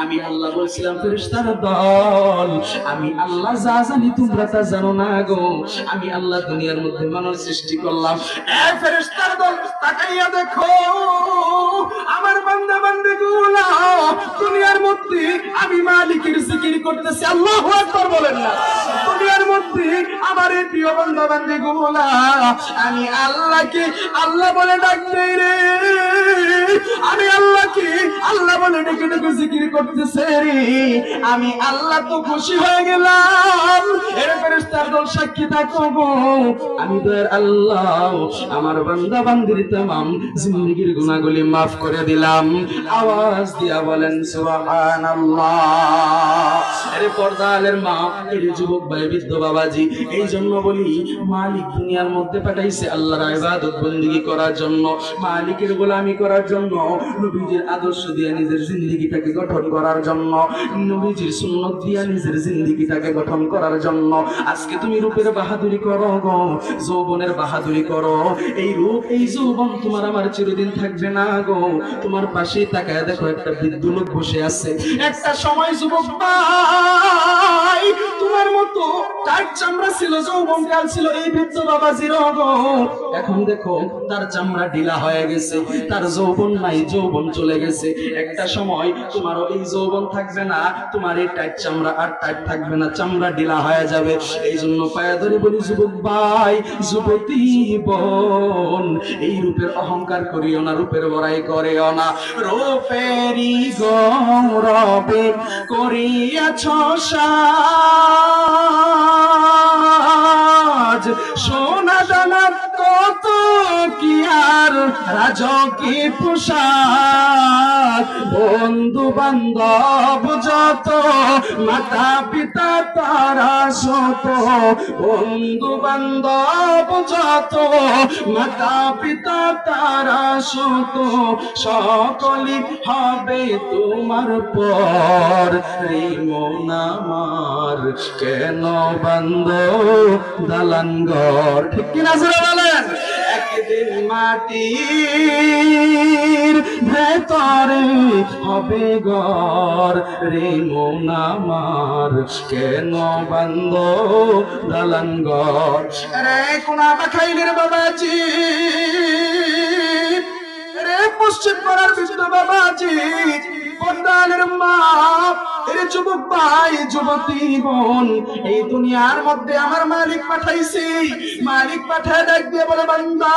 আমি আল্লাহ বলছিলাম ফেরেশতার দল, আমি আল্লাহ যা জানি তোমরা তা জানো না গো। আমি আল্লাহ দুনিয়ার মধ্যে মানুষ সৃষ্টি করলাম। এ ফেরেশতার দল তাকাইয়া দেখো, আমার বান্দা বান্দীগুলো দুনিয়ার মধ্যে আমি মালিকের জিকির করতেছি। আল্লাহু আকবার বলেন না। দুনিয়ার মধ্যে আমার এই প্রিয় বান্দা বান্দীগুলো আমি আল্লাহকে আল্লাহ বলে ডাকতে রে, আমি আল্লাহকে আল্লাহ বলে ডেকে ডেকে জিকির করতেছে রে। আমি আল্লাহ তো খুশি হয়ে গেলাম। এর ফেরেশতার দল সাক্ষী থাকো গো, আমি দয়ার আল্লাহ আমার বান্দা বান্দির तमाम জিন্দেগীর গুনাহগুলি maaf করে দিলাম। আওয়াজ দিয়া বলেন সুবহানাল্লাহ। আরে পর্দালের মা, এই যুবক ভাই বৃদ্ধ বাবাজি, এই জন্য বলি মালিক দুনিয়ার মধ্যে পাঠাইছে আল্লাহর ইবাদত বندگی করার জন্য, মালিকের গোলামি করার জন্য, নবীজির আদর্শ দিয়ে নিজের জিন্দেগিটাকে গঠন করার জন্য, নবীজির সুন্নাত দিয়ে নিজের জিন্দেগিটাকে গঠন করার জন্য। আজকে তুমি রূপের বাহাদুরি করো গো, যৌবনের বাহাদুরি করো। এই রূপ এই যৌবন তোমার আমার চিরদিন থাকবে না গো। তোমার পাশেই তাকায় দেখো, একটা বৃদ্ধ লোক বসে আছে। একটা সময় যুবক ভাই তোমার মতো টাইট চামড়া ছিল, যৌবন কাল ছিল এই বৃদ্ধ বাবাজির গো। এখন দেখো তার চামড়া ঢিলা হয়ে গেছে, তার যৌবন নাই, যৌবন চলে গেছে। একটা সময় তোমারও এই যৌবন থাকবে না, তোমার এই টাইট চামড়া আর টাইট থাকবে না, চামড়া ঢিলা হয়ে যাবে। এই জন্য পায়ে ধরে বলি যুবক ভাই, যুবতী বোন, এই রূপের অহংকার করিও না, রূপের বড়াই করিও না। রূপেরই গৌরবে করিয়াছ সাজ, সোনা দানা কত কি আর রাজকি পোশাক, বন্ধু বান্ধব যত, মাতা পিতা তারা শত, বন্ধু বান্ধব যত, মাতা পিতা তারা শত, সকলই হবে তোমার পর। রে মন আমার কেন বান্ধ দালান ঘর, ঠিক কিনা জোরে বলেন। একদিন মাটির ভেতরে হবে ঘর, রে মন আমার কেন বান্ধ দালান ঘর। রে কোনা বাখাইলের বাবাজি, রে পশ্চিম পাড়ার বৃদ্ধ বাবাজি, পর্দালের মা, এর যুবক ভাই যুবতী বোন, এই দুনিয়ার মধ্যে আমার মালিক পাঠাইছি। মালিক পাঠায় ডাক দিয়ে বলে, বান্দা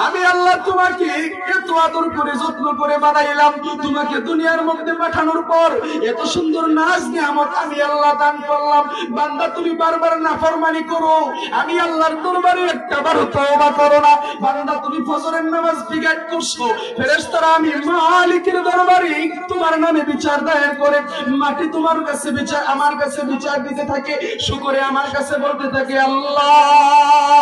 আমি আল্লাহ তোমাকে এত আদর করে যত্ন করে বানাইলাম। তোমাকে দুনিয়ার মধ্যে পাঠানোর পর এত সুন্দর নাজ নিয়ামত আমি আল্লাহ দান করলাম। বান্দা তুমি বারবার নাফরমানি করো, আমি আল্লাহর দরবারে একটাবার তওবা করো না। বান্দা তুমি ফজরের নামাজ বিগাট করছো, ফেরেশতারা আমি মালিকের দরবারে তোমার নামে বিচার দায়ের করে, মাটি তোমার কাছে বিচার, আমার কাছে বিচার দিতে থাকে। শুকরে আমার কাছে বলতে থাকে, আল্লাহ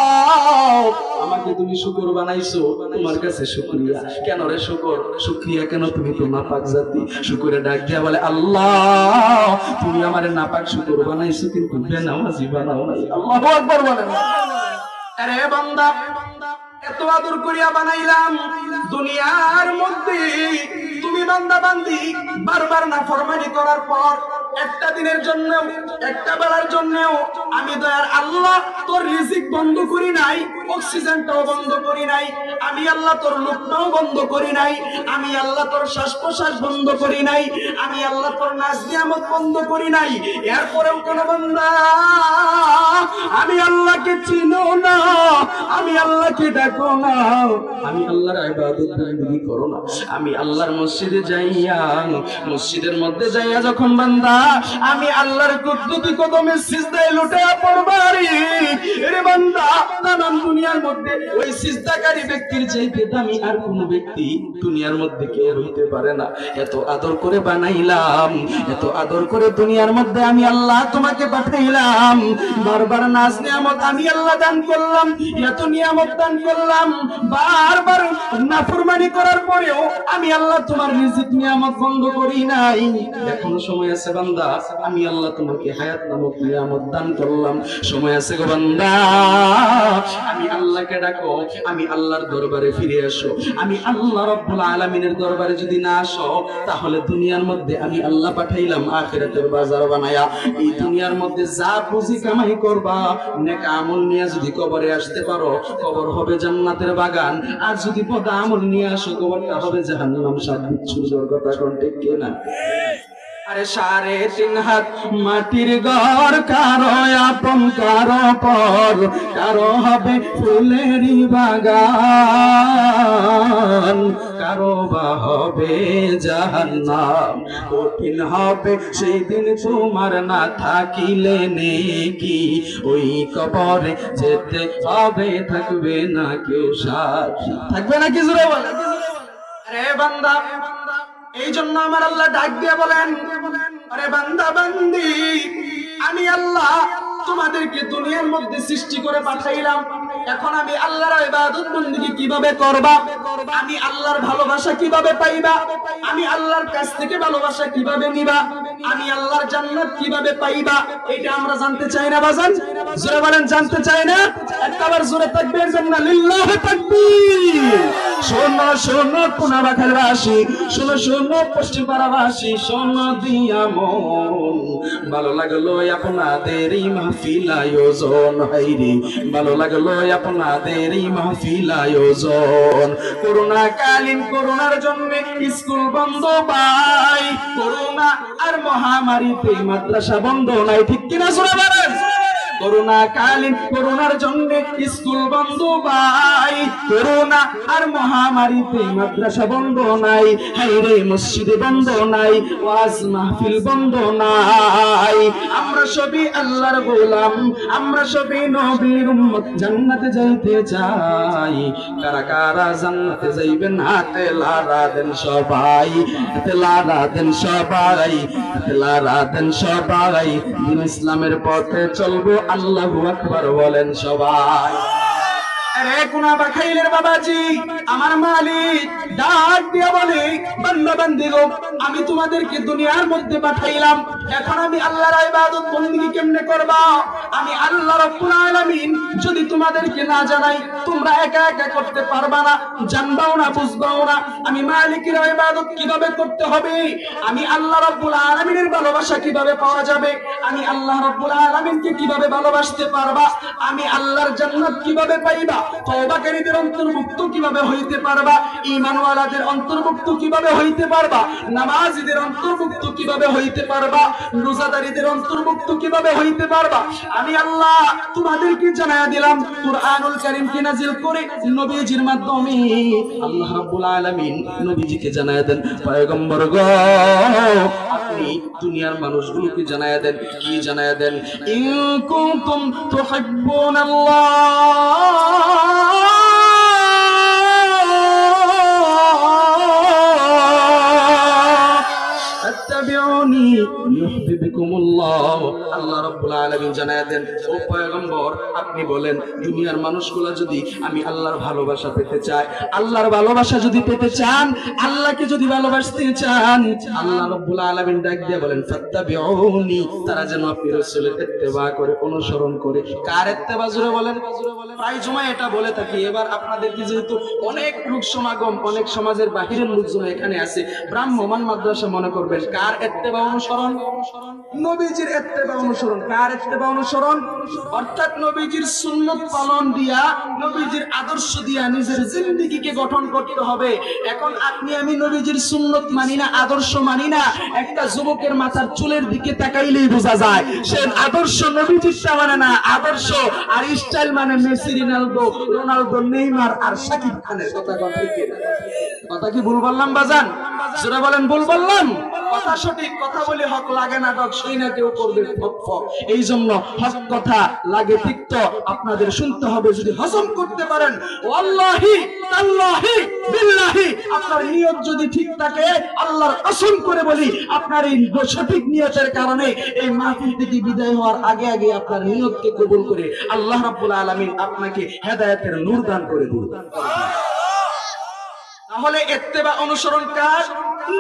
আমাকে তুমি শুকর বানাইছো, তোমার কাছে শুকরিয়া। কেন রে শুকর, শুকরিয়া কেন? তুমি তো নাপাক জাতি। শুকরে ডাক দিয়া বলে, আল্লাহ তুমি আমারে নাপাক শুকর বানাইছো, কিন্তু বেনামাজি বানাও নাই। আল্লাহু আকবার বলেন। আরে বান্দা এত আদর করিয়া বানাইলাম, দুনিয়ার মধ্যে তুমি বান্দা বান্দি বারবার নাফরমানি করার পর একটা দিনের জন্য, একটা বেলার জন্য আমি দয়ার আল্লাহ তোর রিজিক বন্ধ করি নাই, অক্সিজেনটাও বন্ধ করি নাই, আমি আল্লাহ তোর লুকমাও বন্ধ করি নাই, আমি আল্লাহ তোর শ্বাস প্রশ্বাস বন্ধ করি নাই, আমি আল্লাহ তোর নাজ নিয়ামত বন্ধ করি নাই। এরপরেও কোন বান্দা আমি আল্লাহকে চিনো না, আমি আল্লাহকে ডাকো না, আমি আল্লাহর ইবাদত বندگی করো না, আমি আল্লাহর মসজিদে যাইয়া, মসজিদের মধ্যে যাইয়া যখন বান্দা আমি আল্লাহর কুদরতি কদমে সিজদায় লুটায়া পড়বারি, এরে বান্দা নানান দুনিয়ার মধ্যে ওই সিজদাকারী ব্যক্তির চাইতে দামি আর কোন ব্যক্তি দুনিয়ার মধ্যে কে হইতে পারে না। এত আদর করে বানাইলাম, এত আদর করে দুনিয়ার মধ্যে আমি আল্লাহ তোমাকে পাঠাইলাম, বারবার নাজ নিয়ামত আমি আল্লাহ দান করলাম, এত নিয়ামত দান করলাম, বারবার নাফরমানি করার পরেও আমি আল্লাহ তোমার রিজিক নিয়ামত বন্ধ করি নাই। এখনো সময় আছে বান্দা, আমি আল্লাহ তোমাকে হায়াত নামক নিয়ামত দান করলাম, সময় আছে গো বান্দা, আমি আল্লাহকে ডাকো, আমি আল্লাহর দরবারে ফিরে আসো। আমি আল্লাহ রাব্বুল আলামিনের দরবারে যদি না আসো, তাহলে দুনিয়ার মধ্যে আমি আল্লাহ পাঠাইলাম আখিরাতের বাজার বানায়া। এই দুনিয়ার মধ্যে যা পুঁজি কামাই করবা, নেক আমল নিয়ে যদি কবরে আসতে পারো, কবর হবে জান্নাতের বাগান। আর যদি বদ আমল নিয়ে আসো, কবরটা হবে জাহান্নাম। সাত বিচ্ছুর কথা কোন ঠিক কিনা? আরে 3.5 হাত মাটির ঘর, কারো আপন কারো পর, কারো হবে ফুলেরই বাগান, কারো বা হবে জাহান্নাম। কঠিন হবে সেই দিন তোমার না থাকিলে নেকি, ওই কবরে যেতে হবে, থাকবে না কেউ সাথী। থাকবে না কি জোরে বলে? আরে বান্দা, এই জন্য আমার আল্লাহ ডাক দিয়ে বলেন, আরে বান্দা বান্দি, আমি আল্লাহ তোমাদেরকে দুনিয়ার মধ্যে সৃষ্টি করে পাঠাইলাম। এখন আমি আল্লাহর ইবাদত বندگی কিভাবে করবা, আমি আল্লাহর ভালোবাসা কিভাবে পাইবা, আমি আল্লাহর কাছ থেকে ভালোবাসা কিভাবে নিবা, আমি আল্লাহর জান্নাত কিভাবে পাইবা, এটা আমরা জানতে চাই না বাজান? জোরে বলেন, জানতে চাই না? একবার জোরে তাকবীর দেন না, লিল্লাহি তাকবীর। শোনো শোনো কোনাবাখালবাসী, শোনো শোনো পশ্চিমপাড়াবাসী, শোনো দিয়া মন, ভালো লাগলো আপনাদের এই মাহফিল আয়োজন, হাইরে ভালো লাগলো আপনাদের এই মাহফিল আয়োজন। করোনা কালীন, করোনার জন্য স্কুল বন্ধ ভাই, করোনা আর মহামারীতে মাদ্রাসা বন্ধ নাই, ঠিক কিনা জোরে বলেন? করোনা কালীন, করোনার জন্য স্কুল বন্ধ ভাই, করোনা আর মহামারীতে মাদ্রাসা বন্ধ নাই, হাইরে মসজিদ বন্ধ নাই, ওয়াজ মাহফিল বন্ধ নাই। আমরা সবই আল্লাহর গোলাম, আমরা সবই নবীর উম্মত, জান্নাতে যাইতে চাই। কারা কারা জান্নাতে যাইবেন, হাতে লারা দেন সবাই, হাতে লারা দেন সবাই, হাতে লারা দেন সবাই। দিন ইসলামের পথে চলবো, আল্লাহু আকবার বলেন সবাই। আরে কোনাবাখাইলের বাবাজি, আমার মালিক ডাক দিয়া বলে, বান্দা বান্দি গো, আমি তোমাদেরকে দুনিয়ার মধ্যে পাঠাইলাম, এখন আমি আল্লাহর ইবাদত বندگی কেমনে করবা? আমি আল্লাহ রাব্বুল আলামিন যদি তোমাদেরকে না জানাই, তোমরা একা একা করতে পারবা না, জানবাও না, বুঝবাও না। আমি মালিকের ইবাদত কিভাবে করতে হবে, আমি আল্লাহ রাব্বুল আলামিনের ভালোবাসা কিভাবে পাওয়া যাবে, আমি আল্লাহ রাব্বুল আলামিনকে কিভাবে ভালোবাসতে পারবা, আমি আল্লাহর জান্নাত কিভাবে পাইবা, তওবাকারীদের অন্তর্ভুক্ত কিভাবে হইতে পারবা, ঈমানওয়ালাদের অন্তর্ভুক্ত কিভাবে হইতে পারবা, নামাজীদের অন্তর্ভুক্ত কিভাবে হইতে পারবা, রোজাদারীদের অন্তর্ভুক্ত কিভাবে হইতে পারবা, আমি আল্লাহ তোমাদেরকে জানায়া দিলাম। কুরআনুল কারীমকে নাজিল করে নবীজির মাধ্যমে আল্লাহ রাব্বুল আলামিন নবীজিকে জানায়া দেন, পয়গম্বর গো আপনি দুনিয়ার মানুষগুলোকে জানায়া দেন, কি জানায়া দেন? ইন কুনতুম তুহিব্বুনাল্লাহ আল্লাহ রাব্বুল আলামিন জানায়া দেন, ও পয়গম্বর আপনি বলেন, দুনিয়ার মানুষগুলো যদি আমি আল্লাহর ভালোবাসা পেতে চায়, আল্লাহর ভালোবাসা যদি পেতে চান, আল্লাহকে যদি ভালোবাসতে চান, আল্লাহ রাব্বুল আলামিন ডাক দিয়ে বলেন, ফাত্তাবিউনি, তারা যেন আপনি রাসূলের ইত্তেবা করে, অনুসরণ করে। কার ইত্তেবা জোরে বলেন? প্রায় জমা এটা বলে থাকি। এবার আপনাদেরকে যেহেতু অনেক লোক সমাগম, অনেক সমাজের বাহিরের লোকজন এখানে আছে, ব্রাহ্মণ মাদ্রাসা মনে করবেন, কার ইত্তেবা অনুসরণ? নবীজির ইত্তেবা অনুসরণ। কার ইত্তেবা অনুসরণ? অর্থাৎ নবীজির সুন্নাত পালন দিয়া, নবীজির আদর্শ দিয়া নিজের জিন্দেগিকে গঠন করতে হবে। এখন আপনি আমি নবীজির সুন্নাত মানি না, আদর্শ মানি না, একটা যুবকের মাথার চুলের দিকে তাকাইলেই বোঝা যায় সে আদর্শ নবীজিরটা মানে না, আদর্শ আর স্টাইল মানে মেসি, রোনালদো, নেইমার আর শাকিব খানের। কথা কথা কি ভুল বললাম বাজান? যারা বলেন ভুল বললাম, কথা সঠিক, কথা বলে হক লাগে না ডক, সেই না কেউ করবে ফক। এই জন্য হক কথা লাগে তিক্ত, আপনাদের শুনতে হবে। যদি হজম করতে পারেন, ওয়াল্লাহি তাল্লাহি বিল্লাহি, আপনার নিয়ত যদি ঠিক থাকে, আল্লাহর কসম করে বলি, আপনার এই সঠিক নিয়তের কারণে এই মাহফিল থেকে বিদায় হওয়ার আগে আগে আপনার নিয়তকে কবুল করে আল্লাহ রাব্বুল আলামিন আপনাকে হেদায়েতের নূর দান করে দিবেন। তাহলে ইত্তেবা অনুসরণ কার?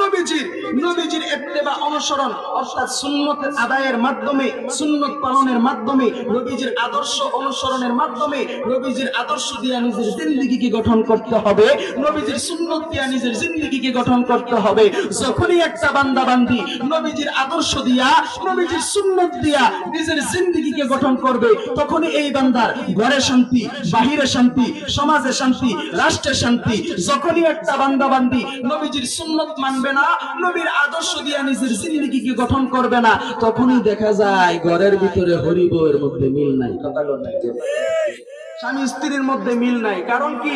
নবীজির। নবীজির ইত্তেবা অনুসরণ অর্থাৎ সুন্নত আদায়ের মাধ্যমে, সুন্নত পালনের মাধ্যমে, নবীজির আদর্শ অনুসরণের মাধ্যমে, নবীজির আদর্শ দিয়ে নিজের জিন্দেগিকে গঠন করতে হবে, নবীজির সুন্নত দিয়ে নিজের জিন্দেগিকে গঠন করতে হবে। যখনই একটা বান্দা বান্দি নবীজির আদর্শ দিয়া, নবীজির সুন্নত দিয়া নিজের জিন্দেগিকে গঠন করবে, তখনই এই বান্দার ঘরে শান্তি, বাহিরে শান্তি, সমাজে শান্তি, রাষ্ট্রে শান্তি। যখনই একটা বান্দা বান্দি নবীজির সুন্নত মানবে না, নবীর আদর্শ দিয়া নিজের জিন্দেগিকে গঠন করবে না, তখনই দেখা যায় ঘরের ভিতরে হরি বউয়ের মধ্যে মিল নাই। কথা বলেন না? স্বামী স্ত্রীর মধ্যে মিল নাই। কারণ কি?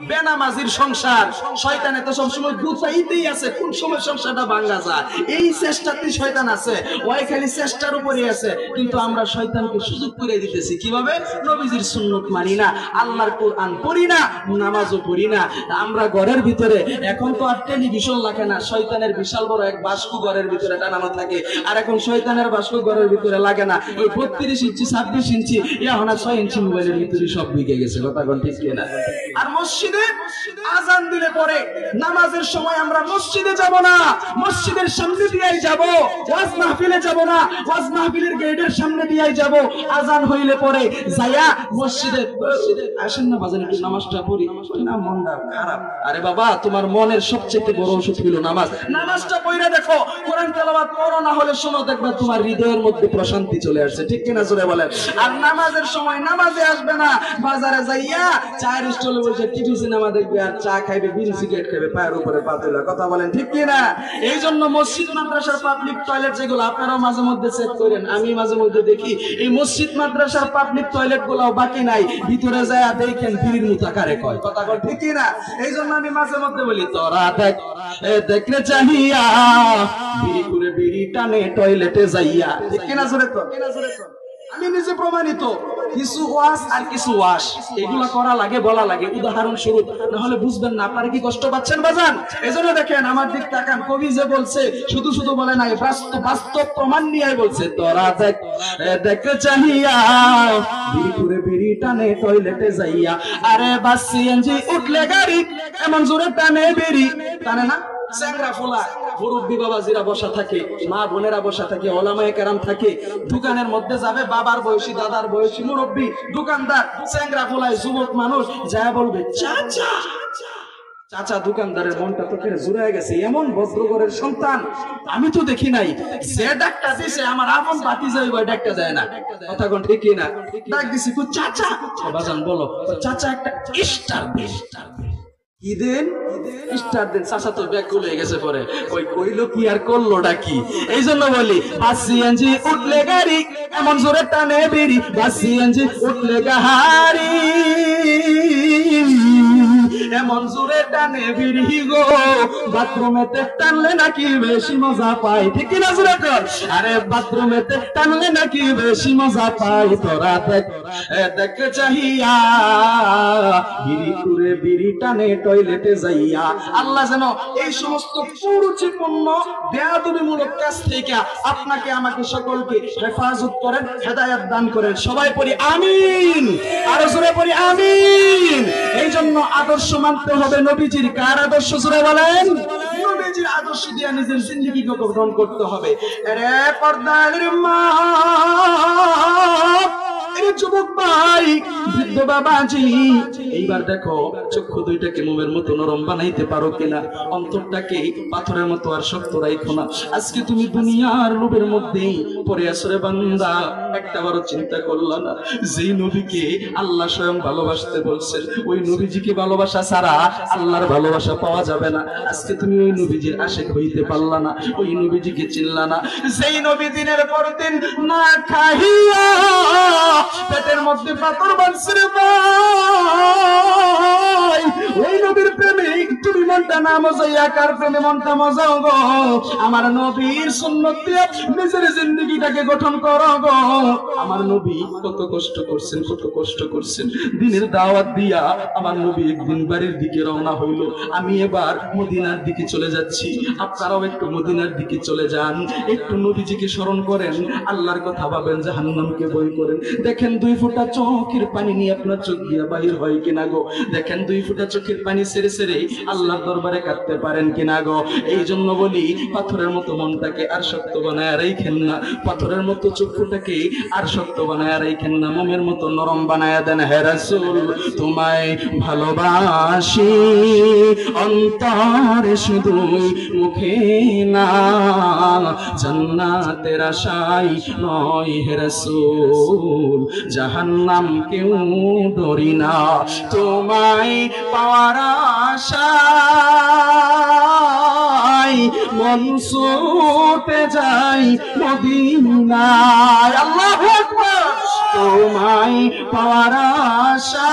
বেনামাজির সংসার। শয়তানে তো সবসময় গুছাইতেই আছে কোন সময় সংসারটা ভাঙা যায়, এই চেষ্টাতে শয়তান আছে, ওই খালি চেষ্টার উপরে আছে। কিন্তু আমরা শয়তানকে সুযোগ করে দিতেছি কিভাবে? নবীজির সুন্নত মানি না, আল্লাহর কোরআন পড়ি না, নামাজও পড়ি না। আমরা ঘরের ভিতরে এখন তো আর টেলিভিশন লাগে না, শয়তানের বিশাল বড় এক বাস্কু ঘরের ভিতরে টানানো থাকে। আর এখন শয়তানের বাস্কু ঘরের ভিতরে লাগে না, ওই 32 ইঞ্চি 26 ইঞ্চি এখন 6 ইঞ্চি মোবাইলের ভিতরে সব বিকে গেছে। কথা কোন ঠিক কিনা? আর মসজিদে আজান দিলে পরে নামাজের সময় আমরা মসজিদে যাব না, মসজিদের সামনে দিয়েই যাব। ওয়াজ মাহফিলে যাব না, ওয়াজ মাহফিলের গেটের সামনে দিয়েই যাব। আজান হইলে পরে যায়া মসজিদে আসেন না, বাজারে একটু নামাজটা পড়ি না, মনটা খারাপ। আরে বাবা, তোমার মনের সবচেয়ে বড় ওষুধ হলো নামাজ। নামাজটা পড়ে দেখো, কোরআন তেলাওয়াত করো, না হলে শোনো, দেখবে তোমার হৃদয়ের মধ্যে প্রশান্তি চলে আসছে। ঠিক কিনা জোরে বলেন? আর নামাজের সময় নামাজে আসবে না, বাজারে যাইয়া চায়ের স্টলে বসে টিভি সিনেমা দেখবে আর চা খাইবে, বিড়ি সিগারেট খাইবে, পায়ের উপরে পা তোলা। কথা বলেন ঠিক কিনা? এই জন্য মসজিদ মাদ্রাসার পাবলিক টয়লেট যেগুলো আপনারাও মাঝে মধ্যে চেক করেন, আমি মাঝে মধ্যে দেখি, এই মসজিদ মাদ্রাসার পাবলিক টয়লেট গুলাও বাকি নাই, ভিতরে যায় দেখেন বিড়ির মুতা কারে কয়। কথা বল ঠিক কিনা? এই জন্য আমি মাঝে মধ্যে বলি, তোরা দেখ দেখলে চাহিয়া বিড়ি করে বিড়ি টানে টয়লেটে যাইয়া। ঠিক কিনা জোরে তো? আমি নিজে প্রমাণিত। কিছু ওয়াজ আর কিছু ওয়াশ এগুলা করা লাগে, বলা লাগে উদাহরণ স্বরূপ, না হলে বুঝবেন না। আপনারা কি কষ্ট পাচ্ছেন বাজান? এজন্য দেখেন আমার দিক তাকান, কবি যে বলছে শুধু শুধু বলে নাই, বাস্তব প্রমাণ নিয়ে বলছে, তোরা দেখ দেখতে চাহিয়া বিড়ি করে বিড়ি টানে টয়লেটে যাইয়া। আরে বাস সিএনজি উঠলে গাড়ি এমন জোরে টানে বিড়ি টানে না? চ্যাংরা ফোলা মুরব্বী বাবাজিরা বসা থাকে, মা বোনেরা বসা থাকে, ওলামায়ে কেরাম থাকে। দোকানের মধ্যে যাবে বাবার বয়সী, দাদার বয়সী মুরব্বী দোকানদার, চ্যাংরা ফোলায় যুবক মানুষ যা বলবে চাচা চাচা। দোকানদারের মনটা তো ফেরে জুড়ে গেছে, এমন বজ্রগরের সন্তান আমি তো দেখি নাই। যে ডাকটা দিছে আমার আপন বাতি যাইব, ডাকটা যায় না। কথা কোন ঠিক না? ডাক দিছি কো চাচা, বাজান বলো চাচা একটা স্টার দে। কি দেন? স্টার দেন। চাচা তো ব্যাকুল হয়ে গেছে পরে, ওই কইলো কি আর করলোটা কি? এই জন্য বলি, বাসিএনজি উঠলে গাড়ি এমন জোরে টানে বিড়ি, বাসিএনজি উঠলে গাড়ি এমন জোরে টানে বিড়ি গো, বাথরুমেতে টানলে নাকি বেশি মজা পাই। ঠিক কিনা জোরে কর? আরে বাথরুমেতে টানলে নাকি বেশি মজা পাই। তোরা দেখ দেখতে চাহিয়া বিড়ি করে বিড়ি টানে টয়লেটে যাইয়া। আল্লাহ যেন এই সমস্ত কুরুচিপূর্ণ বেয়াদবিমূলক কাজ থেকে আপনাকে আমাকে সকলকে হেফাজত করেন, হেদায়েত দান করেন। সবাই পড়ি আমিন, আরো জোরে পড়ি আমিন। এই জন্য আদর্শ মানতে হবে নবীজির। কার আদর্শ? জোরে বলেন। নবীজির আদর্শ দিয়ে নিজের জিন্দেগিকে গঠন করতে হবে। আরে পর্দার মা, যুবক ভাই, বৃদ্ধ বাবাজি, এইবার দেখো চক্ষু দুইটাকে মোমের মতো নরম বানাইতে পারো কিনা, অন্তরটাকে পাথরের মতো আর শক্ত রাখো না। আজকে তুমি দুনিয়ার লোভের মধ্যেই পড়ে আছো রে বান্দা, একটাবারও চিন্তা করলা না যেই নবীকে আল্লাহ স্বয়ং ভালোবাসতে বলছেন, ওই নবীজিকে ভালোবাসা ছাড়া আল্লাহর ভালোবাসা পাওয়া যাবে না। আজকে তুমি ওই নবীজির আশিক হইতে পারলা না, ওই নবীজিকে চিনলা না, যেই নবী দিনের পর দিন না খাইয়া পেটের মধ্যে পাথর বাঁধছে রে ভাই। ওই নবীর প্রেমে তুমি মনটা না মজাইয়া কার প্রেমে মনটা মজাও গো। আমার নবীর সুন্নত দিয়ে নিজের জিন্দেগিটাকে গঠন করো গো। আমার নবী কত কষ্ট করছেন, কত কষ্ট করছেন। দিনের দাওয়াত দিয়া আমার নবী একদিন বাড়ির দিকে রওনা হইল। আমি এবার মদিনার দিকে চলে যাচ্ছি, আপনারাও একটু মদিনার দিকে চলে যান, একটু নবীজিকে স্মরণ করেন, আল্লাহর কথা ভাবেন, জাহান্নামকে ভয় করেন। দেখেন দেখেন 2 ফোঁটা চোখের পানি নিয়ে আপনার চোখ দিয়া বাহির হয় কিনা গো, দেখেন 2 ফোঁটা চোখের পানি ছেড়ে ছেড়ে আল্লাহর দরবারে কাঁদতে পারেন কিনা গো। এই জন্য বলি পাথরের মতো মনটাকে আর শক্ত বানায় রাখেন না, পাথরের মতো চক্ষুটাকে আর শক্ত বানায় রাখেন না, মোমের মতো নরম বানায় দেন। হে রাসূল তোমায় ভালোবাসি অন্তরে শুধুই মুখে না, জান্নাতের আশায় নয় হে রাসূল, জাহান্নাম কেউ ডরি না। তোমায় পাওয়ার আশায় মন ছুটে যাই মদিনায়। আল্লাহু আকবার। তোমায় পাওয়ার আশায়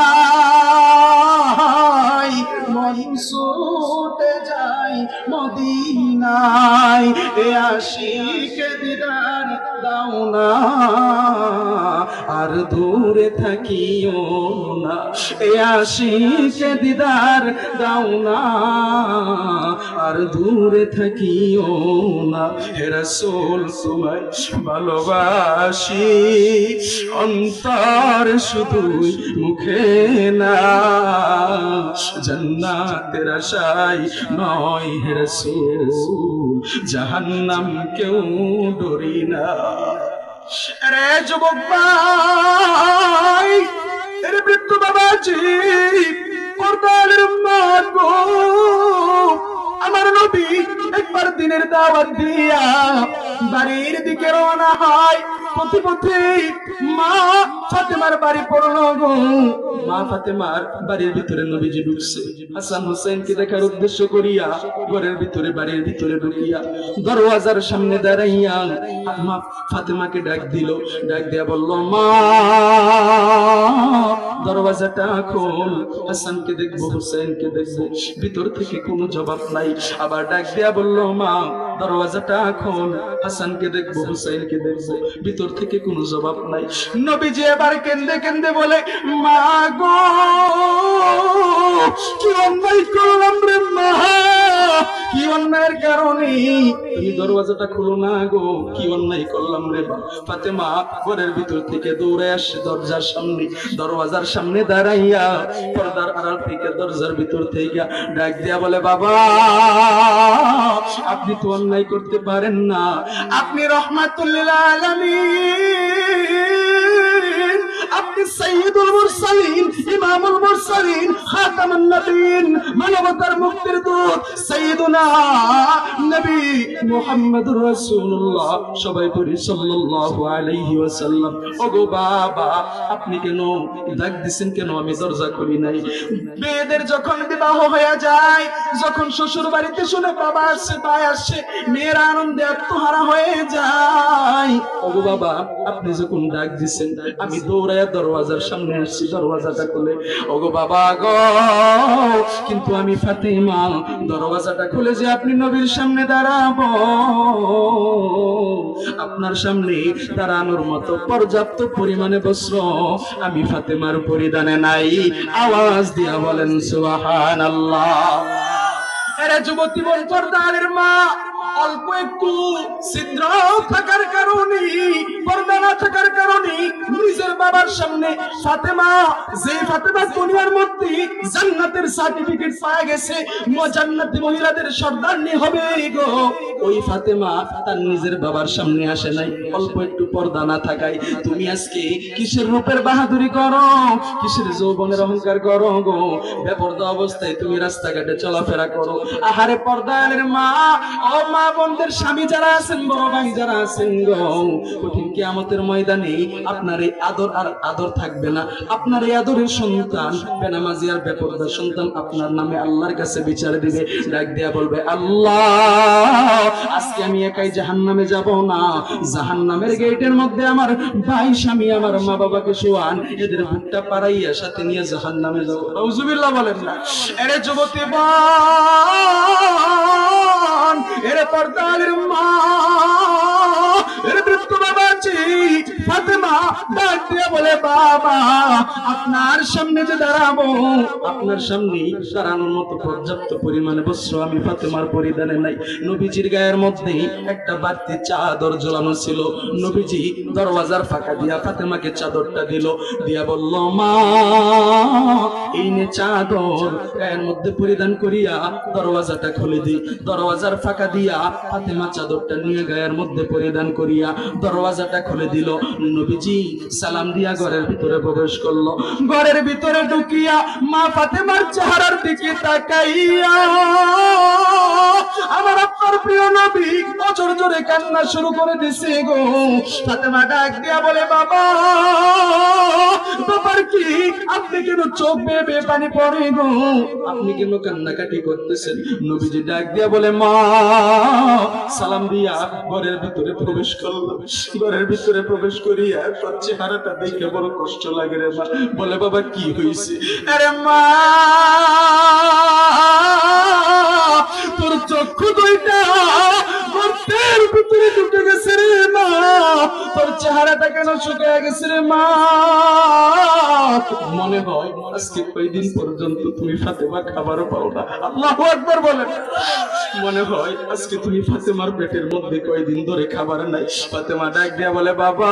মন ছুটে যাই মদিনায়, এ আশিকে দিদার দাও না আর দূরে থাকিও না, এ আশিকে দিদার দাও না আর দূরে থাকিও না। হে রাসূল তোমায় ভালোবাসি অন্তর শুধুই মুখে না, জান্নাতের আশায় নয় হে রাসূল, জাহান্নাম কেউ ডরি না। রে যুবক ভাই, রে বৃদ্ধ বাবাজি, পর্দার মা গো, আমার নবী একবার দিনের দাওয়াত দিয়া বাড়ির দিকে রওনা হয়। পথে পথে মা ফাতেমার বাড়ি পড়লো গো। মা ফাতেমার বাড়ির ভিতরে নবীজি ঢুকছে, হাসান হোসেনকে দেখার উদ্দেশ্য করিয়া ঘরের ভিতরে বাড়ির ভিতরে ঢুকিয়া দরওয়াজার সামনে দাঁড়াইয়া মা ফাতেমাকে ডাক দিল, ডাক দিয়া বলল মা দরওয়াজাটা খোল, হাসানকে দেখবো হোসেনকে দেখবো। ভিতর থেকে কোনো জবাব নাই। আবার ডাক দিয়া বলল মা দরওয়াজাটা খোল, হাসানকে দেখবো হোসেনকে দেখবো। ভিতর থেকে কোনো জবাব নাই। নবীজি এবার কেন্দে কেন্দে বলে মা গো কি অন্যায় করলাম রে মা, কি অন্যায়ের কারণে তুমি দরওয়াজাটা খুলো না গো, কি অন্যায় করলাম রে বা। ফাতেমা ঘরের ভিতর থেকে দৌড়ে আসে দরজার সামনে, দরওয়াজার সামনে দাঁড়াইয়া পর্দার আড়াল থেকে দরজার ভিতর থেকে ডাক দিয়া বলে বাবা আপনি তো অন্যায় করতে পারেন না, আপনি রহমাতুল লিল আলামিন, আপনি সাইয়্যিদুল মুরসালিন, ইমামুল মুরসালিন, খাতামুন নবীন, মানবতার মুক্তির দূত সাইয়্যিদুনা নবী মুহাম্মদুর রাসূলুল্লাহ, সবাই পড়ি সাল্লাল্লাহু আলাইহি ওয়াসাল্লাম। ওগো বাবা আপনি কেন ডাক দিছেন, কেন আমি দরজা খুলি নাই? মেয়েদের যখন বিবাহ হয়ে যায়, যখন শ্বশুর বাড়িতে শুনে বাবা আসছে ভাই আসছে, মেয়েরা আনন্দে আত্মহারা হয়ে যায়। ওগো বাবা আপনি যখন ডাক দিছেন আমি দৌড়ায় দরওয়াজার সামনে আসছি, দরওয়াজাটা খুলে ওগো বাবা গো, কিন্তু আমি ফাতেমা দরওয়াজাটা খুলে যে আপনি নবীর সামনে দাঁড়াবো, আপনার সামনে দাঁড়ানোর মতো পর্যাপ্ত পরিমাণে বস্ত্র আমি ফাতেমার পরিধানে নাই। আওয়াজ দিয়া বলেন সুবহানাল্লাহ। এরা যুবতী বোন পর্দার মা, অল্প একটু ছিদ্র থাকার কারণে, পর্দা না থাকার কারণে নিজের বাবার সামনে ফাতেমা, যে ফাতেমা দুনিয়ার মধ্যে জান্নাতের সার্টিফিকেট পাওয়া গেছে, জান্নাতি মহিলাদের সর্দারনি হবে গো, ওই ফাতেমা তার নিজের বাবার সামনে আসে নাই। অল্প একটু পর্দা না থাকায় তুমি আজকে কিসের রূপের বাহাদুরি করো, কিসের যৌবনের অহংকার করো গো, বেপরদা অবস্থায় তুমি রাস্তাঘাটে চলাফেরা করো। আহারে পর্দার মা, ও মা বোনদের স্বামী যারা আছেন, বড় ভাই যারা আছেন গো, কঠিন কিয়ামতের ময়দানে আপনার এই আদর আর আদর থাকবে না। আপনার এই আদরের সন্তান বেনামাজি আর বেপরদা সন্তান আপনার নামে আল্লাহর কাছে বিচার দিবে, ডাক দিয়া বলবে আল্লাহ আজকে আমি একাই জাহান্নামে যাব না, জাহান্নামের গেটের মধ্যে আমার ভাই স্বামী আমার মা বাবাকে শোয়ান, এদের বুকটা পাড়াইয়া সাথে নিয়ে জাহান্নামে যাব। নাউজুবিল্লাহ বলেন না। এরে যুবতী বোন, এরে পর্দার মা, এরে বৃদ্ধ বাবাজি, ফাতেমা ডাক দিয়ে বলে বাবা আপনার সামনে যে দাঁড়াবো আপনার সামনে দাঁড়ানোর মতো পর্যাপ্ত পরিমাণে বস্ত্র আমি ফাতেমার পরিধানে নাই। নবীজির গায়ের মধ্যে একটা বাড়তি চাদর ঝোলানো ছিল। নবীজি দরওয়াজার ফাঁকা দিয়া ফাতেমাকে চাদরটা দিল, দিয়া বলল মা এই নে চাদর গায়ের মধ্যে পরিধান করিয়া দরওয়াজাটা খুলে দি। দরওয়াজার ফাঁকা দিয়া ফাতেমা চাদরটা নিয়ে গায়ের মধ্যে পরিধান করিয়া দরওয়াজাটা খুলে দিল। নবীজি সালাম দিয়া ঘরের ভিতরে প্রবেশ করলো। ঘরের ভিতরে ঢুকিয়া মা ফাতেমার চেহারার দিকে তাকাইয়া আমার আপনার প্রিয় নবী বছর জোরে কান্না শুরু করে দিছে গো। ফাতেমা ডাক দিয়া বলে বাবা ব্যাপার কি? আপনি কেন চোখ বেয়ে বেয়ে পানি পড়ে গো? আপনি কেন কান্নাকাটি করতেছেন? নবীজি ডাক দিয়া বলে মা সালাম দিয়া ঘরের ভিতরে প্রবেশ করলো। ঘরের ভিতরে প্রবেশ করিয়া তার চেহারাটা দেখে বড় কষ্ট লাগে রে মা। বলে বাবা কি হয়েছে? আরে মা তোর চক্ষু দুইটা গর্তের ভিতরে ঢুকে গেছে রে মা। তোর চেহারাটা কেন শুকিয়ে গেছে রে মা? মনে হয় আজকে কয়দিন পর্যন্ত তুমি ফাতেমা খাবারও পাও না। আল্লাহু আকবার বলেন। মনে হয় আজকে তুমি ফাতেমার পেটের মধ্যে কয়দিন ধরে খাবার নাই। ফাতেমা ডাক দিয়া বলে বাবা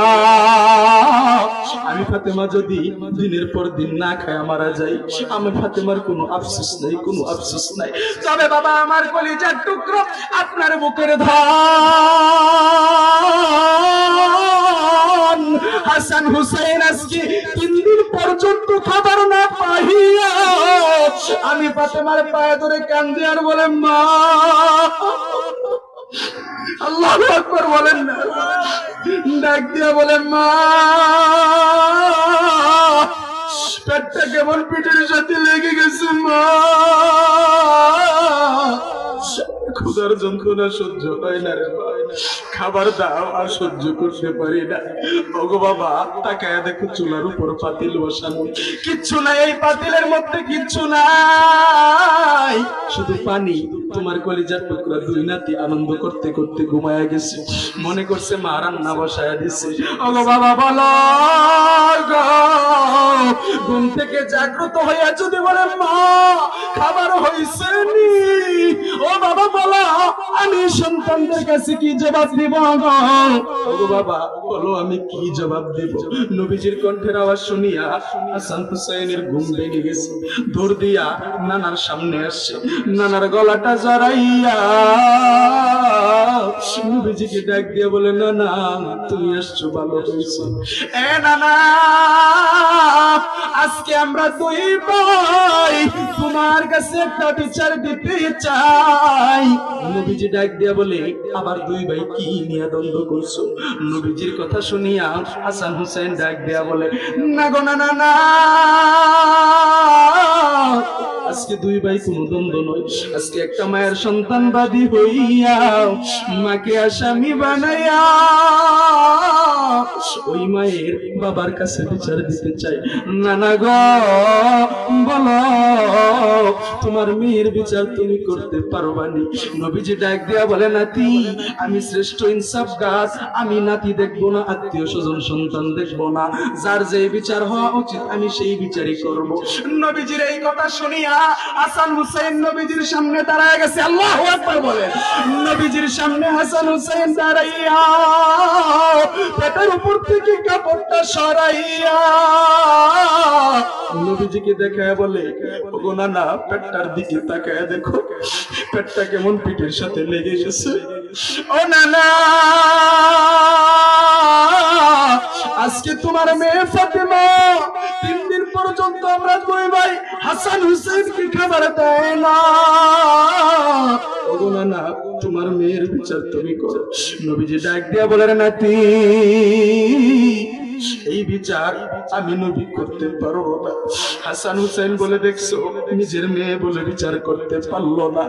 আমি ফাতেমা যদি দিনের পর দিন না খায় মারা যাই আমি ফাতেমার কোনো আফসোস নাই, কোনো আফসোস নাই। তবে বাবা আমার কলিজার টুকরো আপনার বুকের ধান হাসান হুসাইন আজকে 3 দিন পর্যন্ত খাবার না পাইয়া আমি ফাতেমার পায়ে ধরে কান্দি আর বলে মা আল্লাহু আকবার বলেন না। ডাক দিয়া বলে মা পেটটা কেমন পিঠের সাথে লেগে গেছে মা। ক্ষুধার যন্ত্রণা সহ্য হয় না রে ভাই, খাবার দাও আর সহ্য করতে পারি না। ওগো বাবা তাকায়া দেখো চুলার উপর পাতিল বসানো, কিচ্ছু নাই এই পাতিলের মধ্যে, কিচ্ছু নাই শুধু পানি। তোমার কলিজার টুকরা 2 নাতি আনন্দ করতে করতে ঘুমায়া গেছে, মনে করছে মা রান্না বসায়া দিছে। ওগো বাবা বলো গো, ঘুম থেকে জাগ্রত হইয়া যদি বলে মা খাবার হইছে নি, ও বাবা বলো আমি সন্তানদের কাছে কি জবাব দিব গো? ওগো বাবা বলো আমি কি জবাব দিব? নবীজির কণ্ঠের আওয়াজ শুনিয়া হাসান হুসাইনের ঘুম ভেঙে গেছে। দৌড় দিয়া নানার সামনে আসছে, নানার গলাটা জড়াইয়া নবীজিকে ডাক দিয়া বলে নানা তুমি আসছো ভালো হয়েছে। এ নানা আজকে আমরা 2 ভাই তোমার কাছে একটা বিচার দিতে চাই। নবীজি ডাক দিয়া বলে আবার 2 ভাই কি নিয়ে দ্বন্দ্ব করছো? নবীজির কথা শুনিয়া হাসান হুসাইন ডাক দিয়া বলে না গো না না না, আজকে 2 ভাই কোনো দ্বন্দ্ব নয়, আজকে একটা মায়ের সন্তানবাদী হইয়া মাকে আসামি বানাইয়া ওই মায়ের বাবার কাছে বিচার দিতে চাই। নানা গো বলো তোমার মেয়ের বিচার তুমি করতে পারবানি? নবীজি ডাক দিয়া বলে নাতি আমি শ্রেষ্ঠ ইনসাফ গাছ, আমি নাতি দেখবো না, আত্মীয় স্বজন সন্তান দেখবো না, যার যে বিচার হওয়া উচিত আমি সেই বিচারই করব। নবীজির এই কথা শুনিয়া হাসান হুসাইন নবীজির সামনে দাঁড়ায় গেছে। আল্লাহু আকবার বলেন। নবীজির সামনে হাসান হুসাইন দাঁড়াইয়া পেটের উপর থেকে কাপড়টা সরাইয়া নবীজিকে দেখায় বলে ওগো নানা পেটটার দিকে তাকায় দেখো পেটটা কেমন পিঠের সাথে লেগে গেছে। ও নানা আজকে তোমার মেয়ে ফাতেমা 3 দিন পর্যন্ত আমরা 2 ভাই হাসান হুসাইনকে খাবার দেয় না। ওগো নানা তোমার মেয়ের বিচার তুমি করো। নবীজি ডাক দিয়া বলে নাতি এই বিচার আমি নবী করতে পারবো না। হাসান হুসাইন বলে দেখছো নিজের মেয়ে বলে বিচার করতে পারলো না।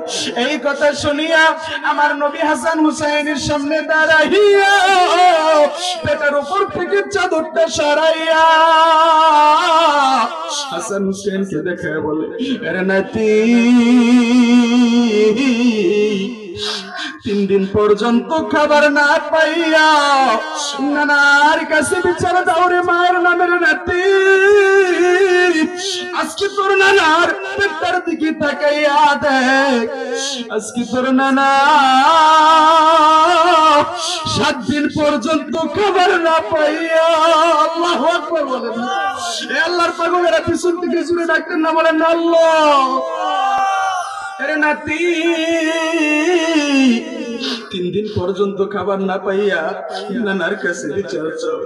এই কথা শুনিয়া আমার নবী হাসান হুসাইনের সামনে দাঁড়াইয়া পেটের উপর থেকে চাদরটা সরাইয়া হাসান হুসাইনকে দেখায় বলে আরে নাতি তিন দিন পর্যন্ত খাবার না পাইয়া নানার কাছে বিচার দাওরে মায়ের নামের নাতি আজকে তোর নানার পেটটার দিকে তাকাইয়া দেখ আজকে তোর নানা 7 দিন পর্যন্ত খাবার না পাইয়া আল্লাহু আকবার বলেন এ আল্লাহর পাগলেরা পিছন থেকে জুড়ে ডাকতেন না বলেন না আল্লাহ আরে নাতি 3 দিন পর্যন্ত খাবার না পাইয়া নানার কাছে বিচার চাও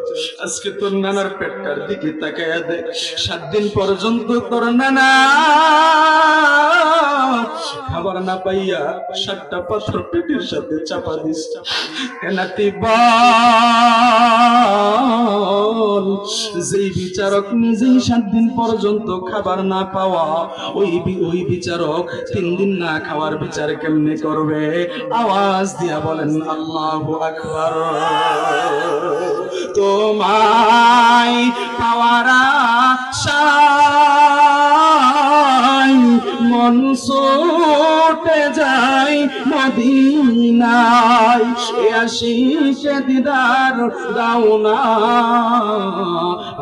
আজকে তোর নানার পেটটার দিকে তাকায়া দে 7 দিন পর্যন্ত তোর নানা খাবার না পাইয়া 7টা পাথর পেটের সাথে চাপা দিস নাতি বল যেই বিচারক নিজেই 7 দিন পর্যন্ত খাবার না পাওয়া ওই বিচারক 3 দিন না খাওয়ার বিচার কেমনে করবে আওয়াজ দিয়া বলেন আল্লাহু আকবার তোমায় পাওয়ার আশায় মন ছুটে যায় মদিনায় সে আশিকে দিদার দাও না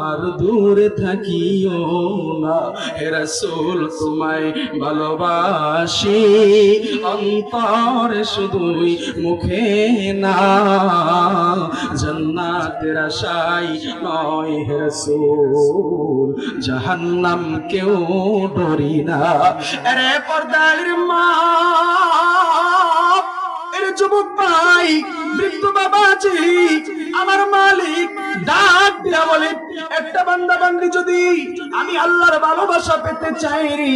আর দূরে থাকিও না হে রাসূল তোমায় ভালোবাসি অন্তরে শুধুই মুখে না জান্নাতের আশায় নয় হে রাসূল জাহান্নাম কেউ ডরি না আরে পর্দার মা এরে যুবক ভাই বৃদ্ধ বাবাজি আমার মালিক ডাক দিয়া বলে একটা বান্দা বান্দি যদি আমি আল্লাহর ভালোবাসা পেতে চাই রে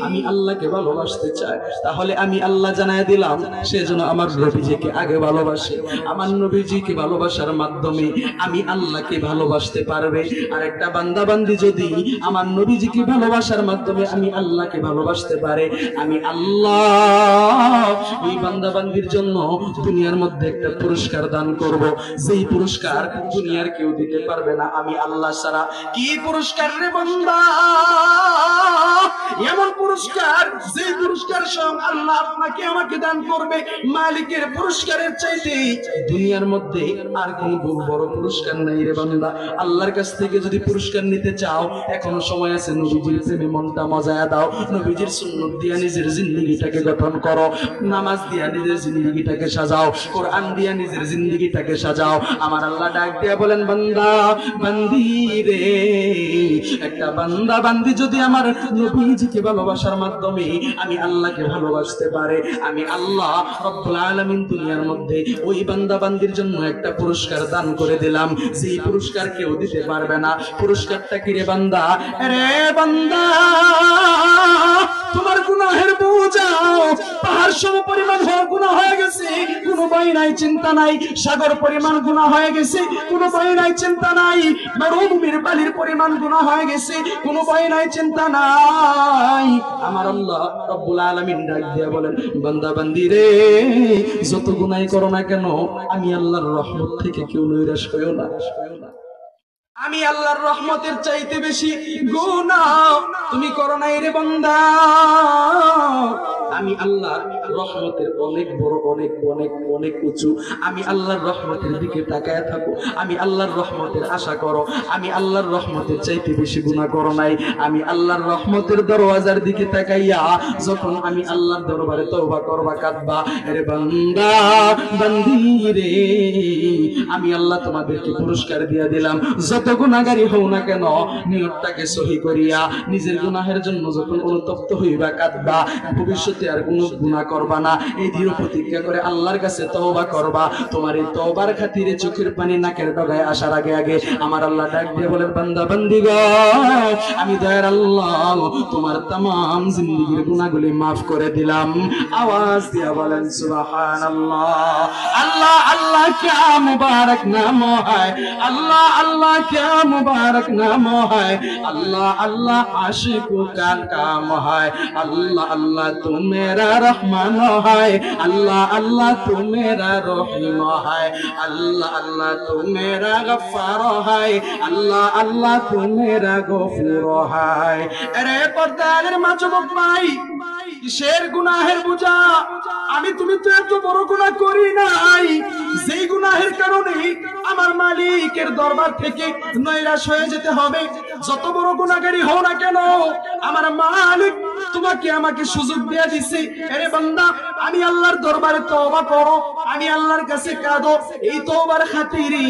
আমি আল্লাহকে ভালোবাসতে চাই তাহলে আমি আল্লাহ জানায় দিলাম সেজন্য আমার নবীজিকে আগে ভালোবাসে আমার নবীজিকে ভালোবাসার মাধ্যমে আমি আল্লাহকে ভালোবাসতে পারবে আর একটা বান্দা বান্দি যদি আমার নবীজিকে ভালোবাসার মাধ্যমে আমি আল্লাহকে ভালোবাসতে পারে আমি আল্লাহ ওই বান্দা বান্দির জন্য দুনিয়ার মধ্যে একটা পুরস্কার দান করব যেই পুরস্কার দুনিয়ার কেউ দিতে পারবে না আমি আল্লাহ ছাড়া কি পুরস্কার রে বান্দা এমন পুরস্কার যে পুরস্কার স্বয়ং আল্লাহ আপনাকে আমাকে দান করবে মালিকের পুরস্কারের চাইতে দুনিয়ার মধ্যে আর কোন বড় পুরস্কার নাই রে বান্দা আল্লাহর কাছ থেকে যদি পুরস্কার নিতে চাও এখনো সময় আছে নবীজির প্রেমে মনটা মজায়া দাও নবীজির সুন্নাত দিয়া নিজের জিন্দেগিটাকে গঠন করো নামাজ দিয়া নিজের জিন্দেগিটাকে সাজাও কোরআন দিয়া নিজের জিন্দেগিটাকে সাজাও আমার আল্লাহ ডাক দিয়া বলেন বান্দা বান্দি রে একটা বান্দা বান্দি যদি আমার নবীজিকে ভালোবাসার মাধ্যমে আমি আল্লাহকে ভালোবাসতে পারে আমি আল্লাহ রব্বুল আলামিন দুনিয়ার মধ্যে ওই বান্দা বান্দির জন্য একটা পুরস্কার দান করে দিলাম যেই পুরস্কার কেউ দিতে পারবে না পুরস্কারটা কি রে বান্দা রে বান্দা তোমার গুনাহের বোঝা পাহাড় সম পরিমাণ গুনাহ হয়ে গেছে কোনো ভয় নাই চিন্তা নাই সাগর পরিমাণ গুনাহ হয়ে গেছে কোনো ভয় নাই চিন্তা নাই মরুভূমির বালির পরিমাণ গুনাহ হয়ে গেছে কোনো ভয় নাই চিন্তা নাই আমার আল্লাহ রব্বুল আলামিন ডাক দিয়া বলেন বান্দা বান্দি রে যত গুনাহ করো না কেন আমি আল্লাহর রহমত থেকে কেউ নৈরাশ হইও না আমি আল্লাহর রহমতের চাইতে বেশি গুনাহ তুমি করো নাই রে বান্দা আমি আল্লাহর রহমতের অনেক বড় অনেক অনেক অনেক উঁচু আমি আল্লাহর রহমতের দিকে তাকায় থাকো আমি আল্লাহর রহমতের আশা করো আমি আল্লাহর রহমতের চাইতে বেশি গুনাহ করো নাই আমি আল্লাহর রহমতের দরওয়াজার দিকে তাকাইয়া যখন আমি আল্লাহর দরবারে তওবা করবা কাঁদবা আরে বান্দা বান্দি রে আমি আল্লাহ তোমাদেরকে পুরস্কার দিয়া দিলাম যত গুনাহগারী হও না কেন নিয়তটাকে সহি করিয়া নিজের গুনাহের জন্য যখন অনুতপ্ত হইবা কাঁদবা ভবিষ্যতে আর কোনো গুনাহ করবা না এই দৃঢ় প্রতিজ্ঞা করে আল্লাহর কাছে তওবা করবা তোমার এই তওবার খাতিরে চোখের পানি নাকের ডগায় আসার আগে আগে আমার আল্লাহ ডাক দিয়ে বলেন বান্দা বান্দি গো আমি দয়ার আল্লাহ তোমার तमाम জিন্দেগীর গুনাহগুলি maaf করে দিলাম আওয়াজ দিয়া বলেন সুবহানাল্লাহ আল্লাহ আল্লাহ क्या मुबारक नाम है अल्लाह अल्लाह क्या मुबारक नाम है अल्लाह अल्लाह आशिकों का काम है अल्लाह अल्लाह तू मेरा रहमान है अल्लाह अल्लाह तू मेरा रहीम है अल्लाह अल्लाह तू मेरा गफ्फार है अल्लाह अल्लाह तू मेरा गफूर है अरे पर्दार माँ যুবক ভাই কিসের গুনাহের বোঝা আমি তুমি তো এত বড় গুনাহ করি নাই, যেই গুনাহের কারণে আমার মালিকের দরবার থেকে নৈরাশ হয়ে যেতে হবে। যত বড় গুনাহগারী হও না কেন, আমার মালিক তোমাকে আমাকে সুযোগ দিয়ে দিছে, আরে বান্দা আমি আল্লাহর দরবারে তওবা করো, আমি আল্লাহর কাছে কাঁদো। এই তওবার খাতিরে,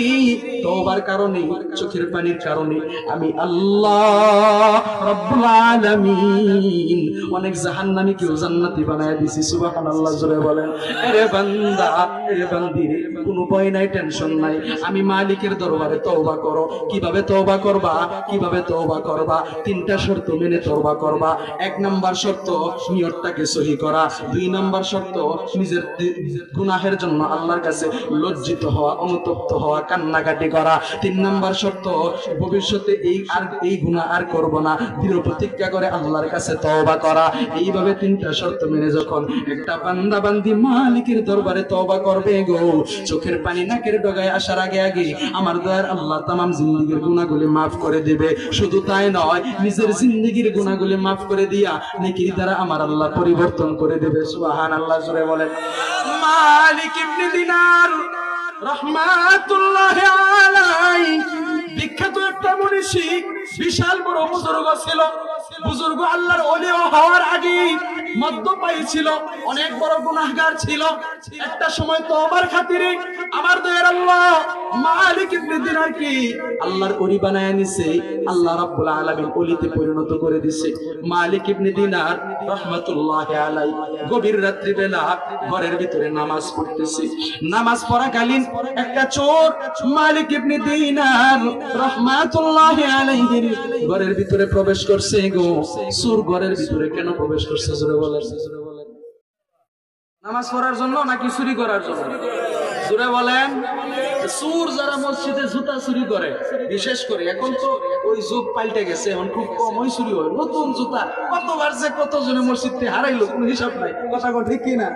তওবার কারণে, চোখের পানির কারণে আমি আল্লাহ রব্বুল আলামিন অনেক জাহান্নামী কেউ জান্নাতি বানায় দিছি। সুবহানাল্লাহ, জোরে বলেন। আরে বান্দা, আরে বান্দি, কোনো ভয় নাই, টেনশন নাই, আমি মালিকের দরবারে তওবা করো। কিভাবে তওবা করবা? কিভাবে তওবা করবা? তিনটা শর্ত মেনে তওবা করবা। এক নাম্বার শর্ত নিয়তটাকে সহি করা, দুই নাম্বার শর্ত নিজের গুনাহের জন্য আল্লাহর কাছে লজ্জিত হওয়া, অনুতপ্ত হওয়া, কান্নাকাটি করা, তিন নাম্বার শর্ত ভবিষ্যতে এই গুনাহ আর করব না, দৃঢ় প্রতিজ্ঞা করে আল্লাহর কাছে তওবা করা। এইভাবে তিনটা শর্ত মেনে যখন একটা বান্দা বান্দি মালিকের দরবারে তওবা করবে গো, চোখের পানি নাকের ডগায় আসার আগে আগে আমার দয়ার আল্লাহ তামাম জিন্দেগীর গুনাহগুলি মাফ করে দিবে। শুধু তাই নয়, নিজের জিন্দেগীর গুনাহগুলি মাফ করে দিয়া নেকির দ্বারা আমার আল্লাহ পরিবর্তন করে দেবে। সুবহানাল্লাহ, জোরে বলেন। মালিক ইবনে দিনার রাহমাতুল্লাহি আলাইহি বিখ্যাত একটা মনীষী, বিশাল বড় বুজুর্গ ছিল। বুজুর্গ আল্লাহর ওলি হওয়ার আগে মদ্যপায়ী ছিল, অনেক বড় গুনাহগার ছিল। একটা সময় তওবার খাতিরে আমার দয়ার আল্লাহ মালিক ইবনে দিনার কি আল্লাহর ওলি বানায় নিছে, আল্লাহ রাব্বুল আলামিন ওলিতে পরিণত করে দিছে। মালিক ইবনে দিনার রাহমাতুল্লাহি আলাইহি গভীর রাত্রি বেলা ঘরের ভিতরে নামাজ পড়তেছে। নামাজ পড়াকালীন একটা চোর মালিক ইবনে দিনার রাহমাতুল্লাহি আলাইহির ঘরের ভিতরে প্রবেশ করছে গো। চোর ঘরের ভিতরে কেন প্রবেশ করছে জোরে বলেন? নামাজ পড়ার জন্য নাকি চুরি করার জন্য? জোরে বলেন। চোর যারা মসজিদে জুতা চুরি করে, বিশেষ করে এখন তো ওই যুগ পাল্টে গেছে, এখন খুব কমই চুরি হয়। নতুন জুতা কতবার যে কতজনে মসজিদ থেকে হারাইলো কোনো হিসাব নাই, কথা ঠিক কিনা?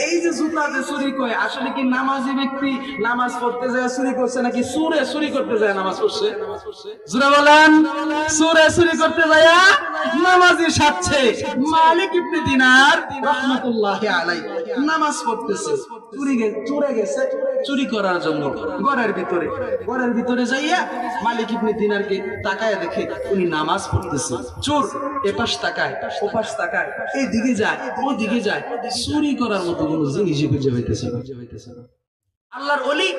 এই যে জুতা যে চুরি করে, আসলে কি নামাজি ব্যক্তি নামাজ পড়তে যায় চুরি করছে নাকি চোরে চুরি করতে যায় নামাজ পড়ছে? জোরে বলেন। চোরে চুরি করতে যায় নামাজি সাজছে। মালিক ইবনে দিনার রাহমাতুল্লাহি আলাইহি নামাজ পড়তেছে, চুরে গেছে চুরি করার জন্য ঘরের ভিতরে যাইয়া মালিক ইবনে দিনারকে তাকায় দেখে উনি নামাজ পড়তেছে। চোর এপাশ তাকায় ওপাশ তাকায়, এইদিকে যায় ওদিকে যায়, চুরি করার মতো কোনো জিনিসই খুঁজে হইতেছে না। আল্লাহর ওলি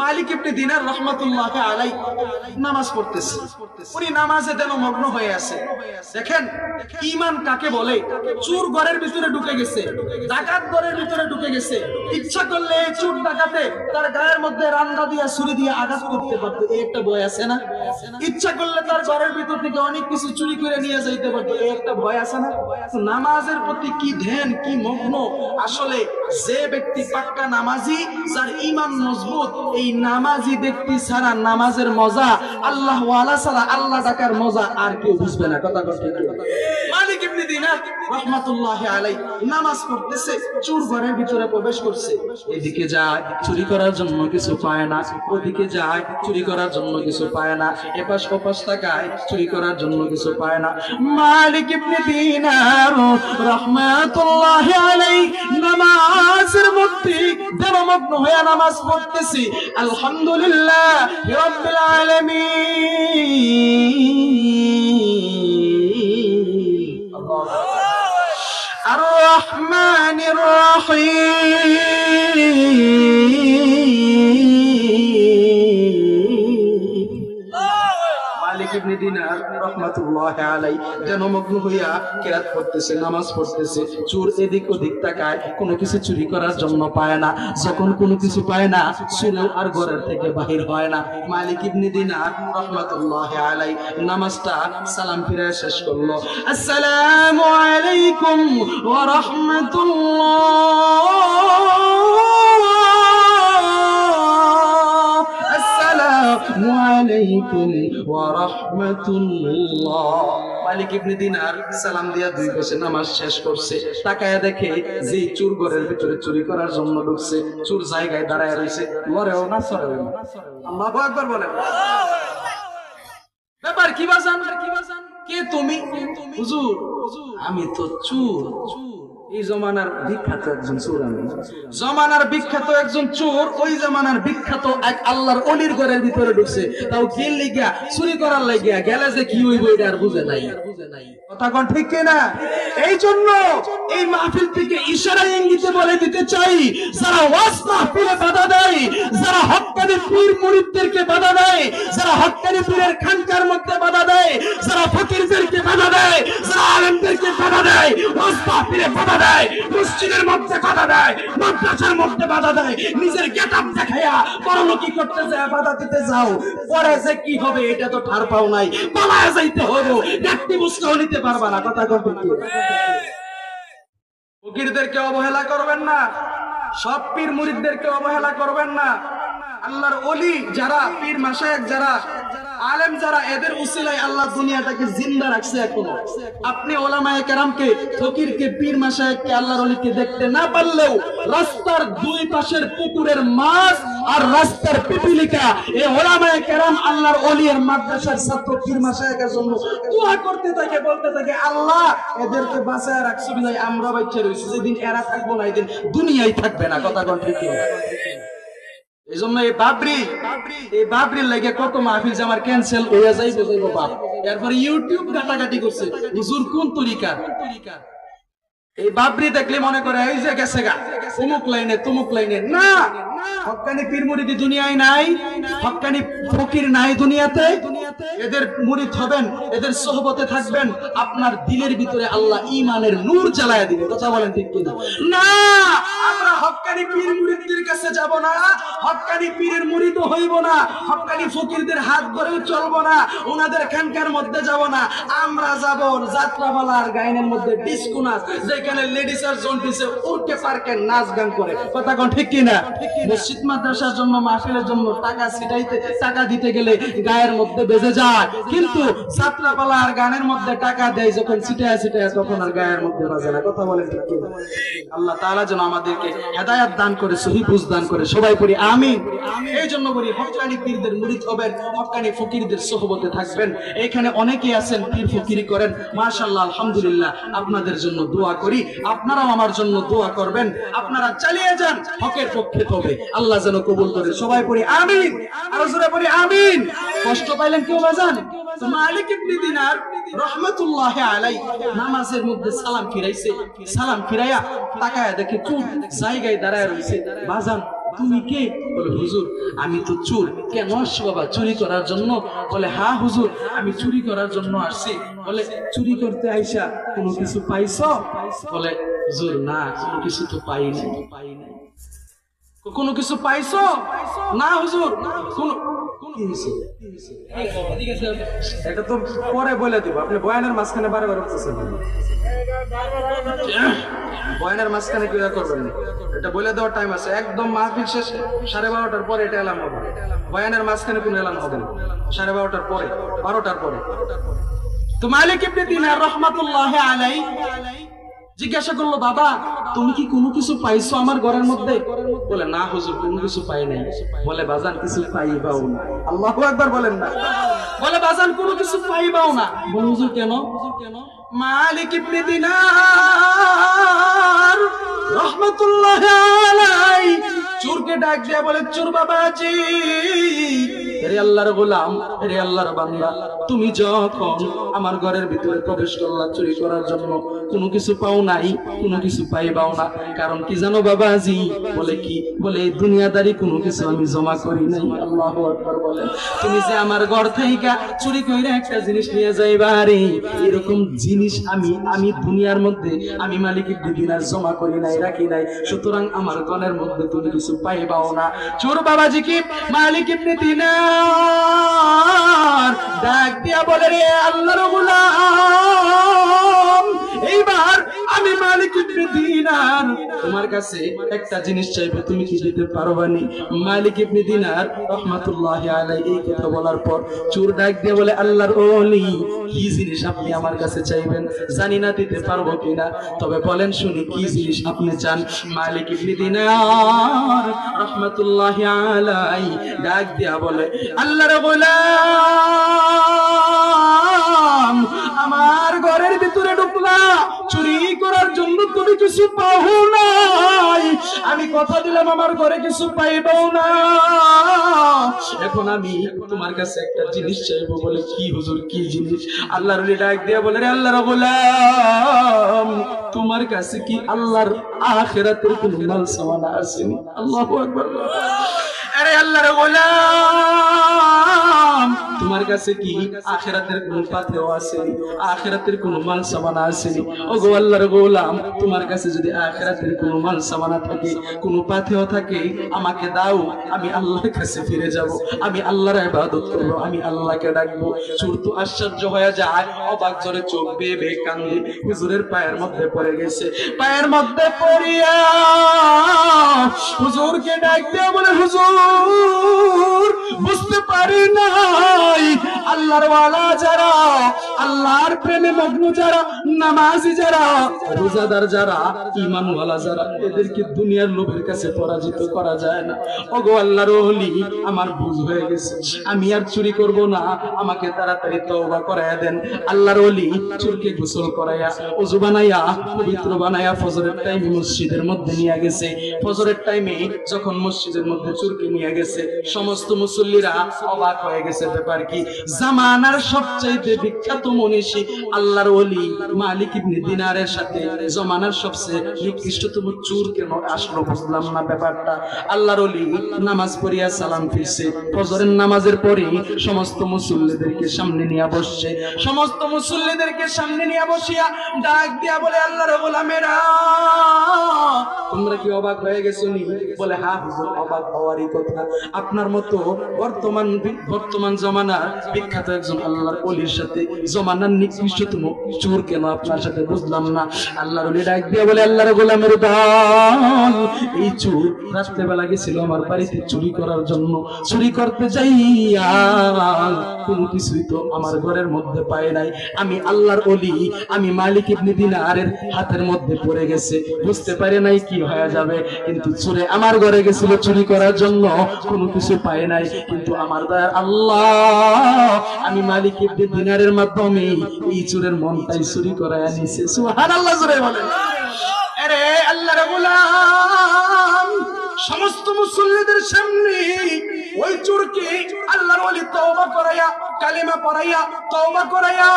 মালিক ইবনে দিনার রাহমাতুল্লাহি আলাইহি নামাজ পড়তেছে। উনি নামাজে যেন মগ্ন হয়ে আছে। দেখেন ঈমান কাকে বলে? চোর ঘরের ভিতরে ঢুকে গেছে, ডাকাত ঘরের ভিতরে ঢুকে গেছে। ইচ্ছা করলে চোর ডাকাতে তার গায়ের মধ্যে রান্দা দিয়ে ছুরি দিয়ে আঘাত করতে পারতো, এই একটা ভয় আছে না? ইচ্ছা করলে তার ঘরের ভিতর থেকে অনেক কিছু চুরি করে নিয়ে যাইতে পারতো, এই একটা ভয় আছে না? নামাজের প্রতি কি ধ্যান, কি মগ্ন! আসলে যে ব্যক্তি পাক্কা নামাজি, যার ঈমান মজবুত, এই নামাজি ব্যক্তি ছাড়া নামাজের মজা, আল্লাহ ওয়ালা ছাড়া আল্লাহ ডাকার মজা আর কেউ বুঝবে না। কথা কথা মালিক ইবনে দিনার রাহমাতুল্লাহি আলাইহি নামাজ পড়তেছে, চোর ঘরের ভিতরে প্রবেশ করছে। এদিকে যায় চুরি করার জন্য কিছু পায় না, ওদিকে যায় চুরি করার জন্য কিছু পায় না, এপাশ ওপাশ তাকায় চুরি করার জন্য কিছু পায় না। মালিক ইবনে দিনার রাহমাতুল্লাহি আলাইহি নামাজের মধ্যে দেবমগ্ন হয়ে নামাজ পড়তেছি। আলহামদুলিল্লাহ রাব্বিল আলামিন, আর রহমানির রহিম। মালিক ইবনে দিনার রাহমাতুল্লাহি আলাইহি জনমগ্ন হইয়া কিরাত পড়তেছে, নামাজ পড়তেছে। চোর এদিক ওদিক তাকায়, কোনো কিছু চুরি করার জন্য পায় না। যখন কোনো কিছু পায় না, চোরেও আর ঘরের থেকে বাহির হয় না। মালিক ইবনে দিনার রাহমাতুল্লাহি আলাইহি নামাজটা সালাম ফিরে শেষ করলো। আসসালামু আলাইকুম ওয়া রাহমাতুল্লাহ, আসসালামু আলাইকুম ওয়া রাহমাতুল্লাহ। মালিক ইবনে দিনার সালাম দিয়া দুই পাশে নামাজ শেষ করছে। তাকায়া দেখে যে চোর ঘরের ভিতরে চুরি করার জন্য ঢুকছে, চোর জায়গায় দাঁড়ায় রয়েছে, লড়েও না সরেও না। আল্লাহু আকবার বলেন। ব্যাপার কি বাজান? কে তুমি? হুজুর আমি তো চোর। এই জমানার বিখ্যাত একজন চোর, আমি জমানার বিখ্যাত একজন চোর, ওই জমানার বিখ্যাত এক আল্লাহর ওলির ঘরের ভিতরে ঢুকছে, তাও গেল লিগা চুরি করার লাগিয়া, গেলে যে কি হইব এটা আর বুঝে নাই। কথা কোন ঠিক কিনা? এই জন্য এই মাহফিল থেকে ইশারায় ইঙ্গিতে বলে দিতে চাই, যারা ওয়াজ মাহফিলে বাধা দেয়, যারা হক্কানি পীর মুরিদদেরকে বাধা দেয়, যারা হক্কানি পীরের খানকার মধ্যে বাধা দেয়, যারা ফকিরদেরকে বাধা দেয়, যারা আলেমদেরকে বাধা দেয়, ওয়াজ মাহফিলে বাধা দেয়, মসজিদের মধ্যে বাধা দেয়, মাদ্রাসার মধ্যে বাধা দেয়, নিজের গেটআপ দেখায়া পরলোকি করতে যায়, বাধা দিতে যাও, পরে যে কি হবে এটা তো ঠার পাও নাই, পালায় যাইতে হবে, ব্যক্তি বুঝতেও নিতে পারবা না। কথা কত কি? ফকিরদেরকে অবহেলা করবেন না, সব পীর মুরিদদেরকে অবহেলা করবেন না। আল্লাহর ওলি যারা, পীর মাশায়েখ যারা, আলেম যারা, এদের উসিলায় আল্লাহ দুনিয়াটাকে জিন্দা রাখছে এখনো। আপনি ওলামায়ে কেরামকে, ফকিরকে, পীর মাশায়েখকে, আল্লাহর ওলিকে দেখতে না পারলেও রাস্তার দুই পাশের পুকুরের মাছ আর রাস্তার পিপিলিকা, এই ওলামায়ে কেরাম, আল্লাহর ওলির মাদ্রাসার ছাত্র, পীর মাশায়েখের জন্য দোয়া করতে থাকে, বলতে থাকে, আল্লাহ এদেরকে বাঁচায় রাখছো বিধায় আমরা বাঁচিয়ে রইছি, যেদিন এরা থাকবো না এদিন দুনিয়ায় থাকবে না। কথা কোন ঠিক? এই জন্য এই বাবরির লাগে কত মাহফিল যে আমার ক্যান্সেল হয়ে যায়, বুঝাইবো বাপ। এরপরে ইউটিউব ঘাটাঘাটি করছে, হুজুর কোন তরিকা। এই বাবরি দেখলে মনে করে এই যে গেছে গা অমুক লাইনে তমুক লাইনে। না, হক্কানি পীর মুরিদি দুনিয়ায় নাই, হক্কানি ফকির নাই দুনিয়াতে। এদের মুরিদ হবেন, এদের সোহবতে থাকবেন, আপনার দিলের ভিতরে আল্লাহ ঈমানের নূর জ্বালায়া দিবে। কথা বলেন ঠিক কিনা? না, আমরা হক্কানি পীর মুরিদদের কাছে যাব না, হক্কানি পীরের মুরিদও হইব না, হক্কানি ফকিরদের হাত ধরেও চলবো না, ওনাদের খানকার মধ্যে যাব না। আমরা যাব যাত্রাপালার গায়নের মধ্যে, ডিস্কো নাচ, যেখানে লেডিস আর জন্টিসে উঠতে পার্কে নাচ গান করে। কথা কোন ঠিক কিনা? মসজিদ মাদ্রাসার জন্য, মাহফিলের জন্য টাকা ছিটাইতে, টাকা দিতে গেলে গায়ের মধ্যে বেজে যায়, কিন্তু যাত্রাপালা আর গানের মধ্যে টাকা দেয় যখন ছিটায় ছিটায়, তখন আর গায়ের মধ্যে বাজে না। কথা বলেন ঠিক কিনা? আল্লাহ তাআলা যেন আমাদেরকে হেদায়েত দান করে, সহি বুঝ দান করে। সবাই পড়ি আমিন। এই জন্য বলি, হক্কানি পীরদের মুরিদ হবেন, হক্কানি ফকিরদের সোহবতে থাকবেন। এখানে অনেকেই আছেন পীর ফকিরি করেন, মাশাআল্লাহ, আলহামদুলিল্লাহ, আপনাদের জন্য দোয়া করি, আপনারাও আমার জন্য দোয়া করবেন। আপনারা চালিয়ে যান, হকের পক্ষে হবে, আল্লাহ যেন কবুল করে। সবাই পড়ি আমিন, আরো জোরে পড়ি আমিন। কষ্ট পাইলেন কেউ বাজান? মালিক ইবনে দিনার রাহমাতুল্লাহি আলাইহি নামাজের মধ্যে সালাম ফিরাইছে, সালাম ফিরাইয়া তাকায়া দেখে চোর জায়গায় দাঁড়ায় রইছে। বাজান তুমি কে? বলে হুজুর আমি তো চোর। কেন আসছো বাবা? চুরি করার জন্য? বলে হ্যাঁ হুজুর আমি চুরি করার জন্য আসছি। বলে চুরি করতে আইসা কোনো কিছু পাইছো? বলে হুজুর না, কোনো কিছু তো পাই নাই। কোনো কিছু পাইছো? না হুজুর, কোন এটা তো পরে বলে দিব। আপনি বয়ানের মাঝখানে বারবার উঠতেছেন, বয়ানের মাঝখানে কি করবেন? এটা বলে দেওয়ার টাইম আছে, একদম মাহফিল শেষ 12:30টার পরে এটা এলাম হবে। বয়ানের মাঝখানে কোনো এলাম হবে না, 12:30টার পরে, 12টার পরে। তো মালিক ইবনে দিনার রাহমাতুল্লাহি আলাইহি জিজ্ঞাসা করলো, বাবা তুমি কি কোনো কিছু পাইছো আমার ঘরের মধ্যে? বলে না হুজুর কোনো কিছু পাই নাই। বলে বাজান কিছু পাইবাও না। আল্লাহু আকবার বলেন না। বলে বাজান কোনো কিছু পাইবাও না। বলে হুজুর কেন? মালিক ইবনে দিনার রাহমাতুল্লাহি আলাইহি চোরকে ডাক দিয়া বলে, চোর বাবাজি, রে আল্লাহর গোলাম, রে আল্লাহর বান্দা, তুমি যখন আমার ঘরের ভিতরে প্রবেশ করলা চুরি করার জন্য, কোনো কিছু পাও নাই, কোনো কিছু পাইবাও না। কারণ কি জানো বাবাজি? বলে কি? বলে এই দুনিয়াদারি কোনো কিছু আমি জমা করি নাই। আল্লাহু আকবার বলেন। তুমি যে আমার ঘর থেকে চুরি কইরা একটা জিনিস নিয়ে যাইবা, রে এরকম জিনিস আমি দুনিয়ার মধ্যে আমি মালিক ইবনে দিনার জমা করি নাই, রাখি নাই। সুতরাং আমার ঘরের মধ্যে তুমি কিছু পাইবাও না। চোর বাবাজি কি মালিক ইবনে দিনার ডাক দিয়া বলে, রে আল্লাহর গোলাম, এইবার আমি মালিক ইবনে দিনার তোমার কাছে একটা জিনিস চাইবো, তুমি কি দিতে পারবানি? মালিক ইবনে দিনার রাহমাতুল্লাহি আলাইহি এই কথা বলার পর চোর ডাক দিয়ে বলে, আল্লাহর ওলি কি জিনিস আপনি আমার কাছে চাইবেন? জানি না দিতে পারবো কিনা, তবে বলেন শুনি কি জিনিস আপনি চান? মালিক ইবনে দিনার রাহমাতুল্লাহি আলাইহি ডাক দিয়া বলে, আল্লাহর গোলাম আমার ঘরের ভিতরে ঢুকলা, চুরি করার জন্য তুমি কিছু পাও নাই, আমি কথা দিলাম আমার ঘরে কিছু পাইবও না। এখন আমি তোমার কাছে একটা জিনিস চাইবো। বলে কি হুজুর, কি জিনিস? আল্লাহর ওলি ডাক দিয়া বলে, রে আল্লাহর গোলাম, তোমার কাছে কি আল্লাহর আখিরাতের কোনো মাল সামানা আসেনি? আল্লাহু আকবার। আরে আল্লাহর গোলাম, তোমার কাছে কি আখিরাতের কোন পাথেও আসেনি? আখিরাতের কোন মাল সামানা আসেনি? ওগো আল্লাহর গোলাম, তোমার কাছে যদি আখিরাতের কোন মাল সামানা থাকে, কোন পাথেও থাকে, আমাকে দাও, আমি আল্লাহর কাছে ফিরে যাব, আমি আল্লাহর ইবাদত করব, আমি আল্লাহকে ডাকবো। চোর তো আশ্চর্য হয়ে যায়, অবাক জোরে চোখ বেয়ে বেয়ে কান্দে। হুজুরের পায়ের মধ্যে পড়ে গেছে, পায়ের মধ্যে পড়িয়া হুজুরকে ডাক দিয়া বলে, হুজুর বুঝতে পারি নাই আল্লাহর ওয়ালা যারা, আল্লাহর প্রেমে মগ্ন যারা, নামাজি যারা, রোজাদার যারা, ঈমানওয়ালা যারা, এদেরকে দুনিয়ার লোভের কাছে পরাজিত করা যায় না। ওগো আল্লাহর ওলি, আমার ভুল হয়ে গেছে, আমি আর চুরি করব না, আমাকে তাড়াতাড়ি তওবা করায়া দেন। আল্লাহর ওলি চোরকে গোসল করায়া, ওযু বানাইয়া, পবিত্র বানাইয়া ফজরের টাইমে মসজিদের মধ্যে নিয়ে গেছে। ফজরের টাইমে যখন মসজিদের মধ্যে চোরকে নিয়ে গেছে, সমস্ত মুসল্লিরা অবাক হয়ে গেছে। ব্যাপার কি? জামানার সবচাইতে বিখ্যাত মনীষী আল্লাহর ওলি মালিক ইবনে দিনারের সাথে জামানার সবচেয়ে নিকৃষ্টতম চোর কেন আসলো? বুঝলাম না ব্যাপারটা। আল্লাহর ওলি নামাজ পড়িয়া সালাম ফিরছে। ফজরের নামাজের পরে সমস্ত মুসল্লিদেরকে সামনে নিয়ে বসছে। সমস্ত মুসল্লিদেরকে সামনে নিয়ে বসিয়া ডাক দিয়া বলে, আল্লাহর গোলামেরা, তোমরা কি অবাক হয়ে গেছো নি? বলে, হ্যাঁ হুজুর, অবাক হওয়ারই কথা। আপনার মতো বর্তমান জমানার বিখ্যাত একজন আল্লাহর ওলির সাথে জমানার নিকৃষ্টতম চোর কেন আপনার সাথে? বুঝলাম না। আল্লাহর ওলি ডাক দিয়ে বলে, আল্লাহর গোলামের দল, এই চোর রাত্রেবেলা গেছিল আমার বাড়িতে চুরি করার জন্য। চুরি করতে যাইয়া কোনো কিছুই তো আমার ঘরের মধ্যে পায় নাই। আমি আল্লাহর ওলি, আমি মালিক ইবনে দিনারের হাতের মধ্যে পড়ে গেছে, বুঝতে পারে নাই কি হয়ে যাবে। কিন্তু চোরে আমার ঘরে গেছিল চুরি করার জন্য, কোনো কিছু পায় নাই। কিন্তু আমার দয়ার আল্লাহ, আমি মালিক ইবনে দিনারের মাধ্যমে এই চোরের মনটাই চুরি করায় নিছে। সুবহানাল্লাহ জোরে বলেন। আরে আল্লাহর গোলাম, সমস্ত মুসল্লিদের সামনে ওই চোরকে আল্লাহর ওলি তওবা করায়া, কালিমা পড়াইয়া, তওবা করাইয়া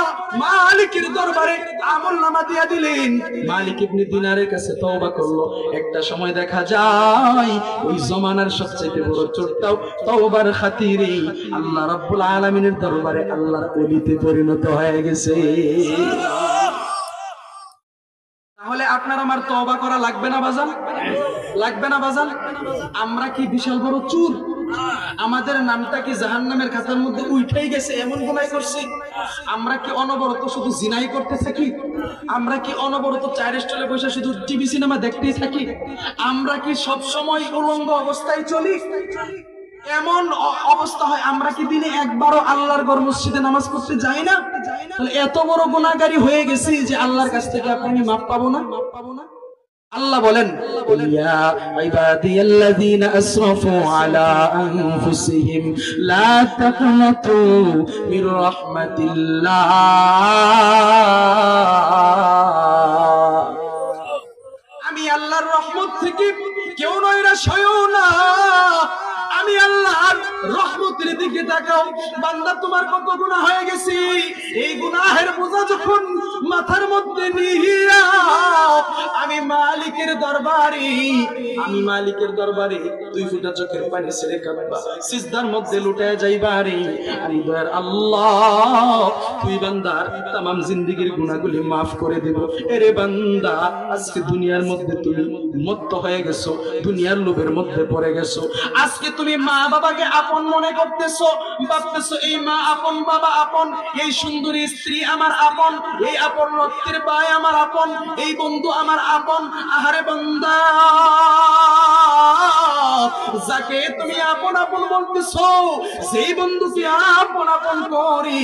মালিকের দরবারে আমলনামা দিয়া দিলেন। মালিক ইবনে দিনারের কাছে তওবা করলো। একটা সময় দেখা যায় ওই জমানার সবচেয়ে বড় চোরটাও তওবার খাতিরে আল্লাহ রাব্বুল আলামিনের দরবারে আল্লাহর ওলিতে পরিণত হয়ে গেছে। তাহলে আপনার আমার তওবা করা লাগবে না বাজান? লাগবে না বাজান? আমরা কি বিশাল বড় চোর? আমাদের নামটা কি জাহান্নামের খাতার মধ্যে উঠাই গেছে এমন গুনাহ করছি? আমরা কি অনবরত শুধু জিনাই করতে থাকি? আমরা কি অনবরত চায়ের স্টলে বসে শুধু টিভি সিনেমা দেখতেই থাকি? আমরা কি সব সময় উলঙ্গ অবস্থায় চলি? এমন অবস্থা হয়, আমরা কি দিনে একবারও আল্লাহর ঘর মসজিদে নামাজ পড়তে যাই না? তাহলে এত বড় গুনাহগারী হয়ে গেছি যে আল্লাহর কাছ থেকে আপনি মাফ পাবো না? আল্লাহ বলেন, ইয়া ইবাদিয়াল্লাযীনা আসরাফু আলা আনফুসিহিম লা তাকনাতু মির রাহমাতিল্লাহ। আমি আল্লাহর রহমত থেকে কেউ নৈরাশ হইও না। আমি আল্লাহর রহমতের দিকে তাকাও। বান্দা, তোমার কত গুনাহ হয়ে গেছে, এই গুনাহের বোঝা যখন মাথার মধ্যে নিয়া আমি মালিকের দরবারে 2 ফোঁটা চোখের পানি ছেড়ে কাঁদবা, সিজদার মধ্যে লুটায় যাইবা। রে আমি দয়ার আল্লাহ, তুই বান্দার তামাম জিন্দেগীর গুনাহগুলি মাফ করে দেব। এরে বান্দা, আজকে দুনিয়ার মধ্যে তুমি মত্ত হয়ে গেছো, দুনিয়ার লোভের মধ্যে পড়ে গেছো। আজকে তুমি মা বাবাকে আপন মনে করতেছো, ভাবতেছো এই মা আপন, বাবা আপন, এই সুন্দরী স্ত্রী আমার আপন, এই আপন রক্তের ভাই আমার আপন, এই বন্ধু আমার আপন। আহারে বান্দা, যাকে তুমি আপন আপন বলতেছো, সেই বন্ধুকে আপন আপন করি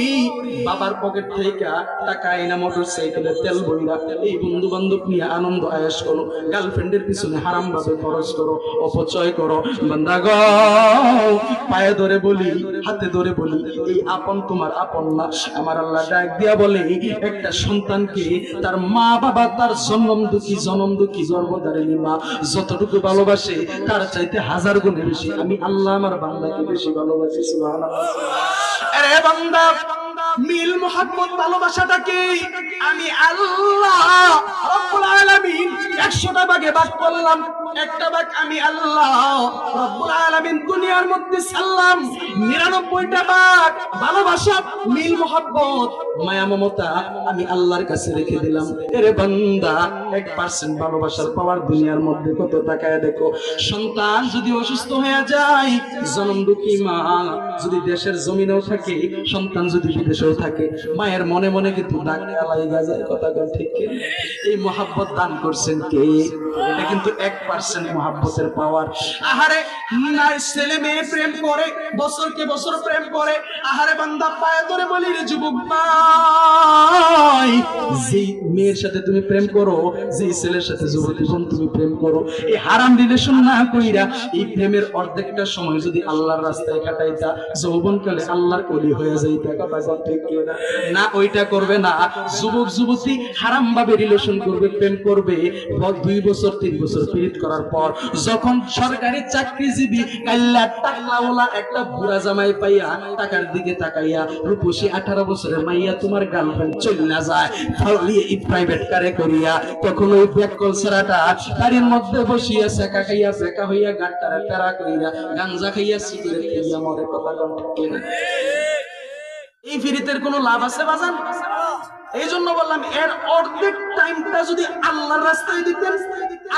বাবার পকেট থেকে টাকা আইনা মোটরসাইকেলে তেল বইরা এই বন্ধু বান্ধব নিয়ে আনন্দ আয়েশ করো, গার্লফ্রেন্ডের গার্লফ্রেন্ডের পিছনে হারাম ভাবে খরচ করো, অপচয় করো। বান্দা গো, পায়ে ধরে বলি, হাতে ধরে বলি, এই আপন তোমার আপন না। আমার আল্লাহ ডাক দিয়া বলে, একটা সন্তানকে তার মা বাবা, তার জন্ম দুঃখী গর্ভধারিণী মা যতটুকু ভালোবাসে তার চাইতে 1000 গুণে বেশি আমি আল্লাহ আমার বান্দাকে বেশি ভালোবাসি। সুবহানাল্লাহ। আরে বান্দা, মিল মোহাব্বত ভালোবাসাটা কি? আমি আল্লাহ রব্বুল আলামিন 100টা ভাগে ভাগ করলাম, একটা ভাগ আমি আল্লাহ রব্বুল আলামিন দুনিয়ার মধ্যে সাল্লাম 99টা ভাগ ভালোবাসা, মিল মোহাব্বত, মায়া মমতা আমি আল্লাহর কাছে রেখে দিলাম। এরে বান্দা, 1% ভালোবাসার পাওয়ার দুনিয়ার মধ্যে কত টাকায় দেখো। সন্তান যদি অসুস্থ হয়ে যায়, জনম দুঃখী মা যদি দেশের জমিনেও থাকে, সন্তান যদি বিদেশেও থাকে, মায়ের মনে মনে কিন্তু ডাক লাগা যায়। কথা বল ঠিক কি? এই মোহাব্বত দান করছেন কে? এটা কিন্তু 1% মোহাব্বতের পাওয়ার। আহারে না, ছেলে মেয়ে প্রেম করে, বছরকে বছর প্রেম করে। আহারে বান্দা, পায়ে ধরে বলি রে যুবক ভাই, যে মেয়ের সাথে তুমি প্রেম করো, যে ছেলের সাথে যুবতী বোন তুমি প্রেম করো, এই হারাম রিলেশন না কইরা এই প্রেমের অর্ধেকটা সময় যদি আল্লাহর রাস্তায় কাটাইতা, যৌবনকালে আল্লাহর ওলি হয়ে যাইতা। কথা বল ঠিক কি না? না, ওইটা করবে না। যুবক যুবতী হারাম ভাবে রিলেশন করবে, প্রেম করবে, 2 বছর 3 বছর পীড়িত করার পর যখন সরকারি চাকরিজীবী কাল্লা টাকলাওয়ালা একটা বুড়া জামাই পাইয়া টাকার দিকে তাকাইয়া রূপসী 18 বছরের মাইয়া তোমার গার্লফ্রেন্ড চলে না যায়, তাহলে এই প্রাইভেট কারে করিয়া তখন ওই ব্যাককল ছাড়াটা গাড়ির মধ্যে বসিয়া সেকা খাইয়া সেকা হইয়া গাট্টারা তারা কইরা গাঞ্জা খাইয়া সিগারেট খাইয়া মরে। কথা ঠিক না? এই ফিরিতের কোনো লাভ আছে বাজান? এই জন্য বললাম, এর অর্ধেক টাইমটা যদি আল্লাহর রাস্তায় দিতেন,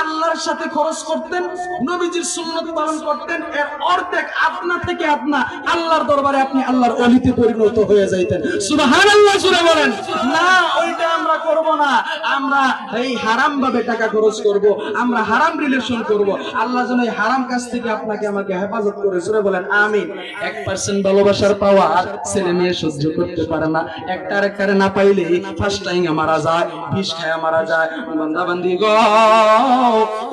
আল্লাহর সাথে খরচ করতেন, নবীজির সুন্নাত পালন করতেন, এর অর্ধেক আপনা থেকে আপনা আল্লাহর দরবারে আপনি আল্লাহর ওলিতে পরিণত হয়ে যাইতেন। সুবহানাল্লাহ জোরে বলেন। না, ওইটা আমরা করব না। আমরা এই হারাম ভাবে টাকা খরচ করব, আমরা হারাম রিলেশন করব। আল্লাহ যেন এই হারাম কাজ থেকে আপনাকে আমাকে হেফাজত করে। জোরে বলেন আমিন। 1% ভালোবাসার পাওয়ার ছেলে মেয়ে সহ্য করতে পারে না। একটা আরেকটারে না পাইলে ফার্স্ট টাইম মারা যায়, বিষ খায়া মারা যায়। বান্দা বান্দি গো,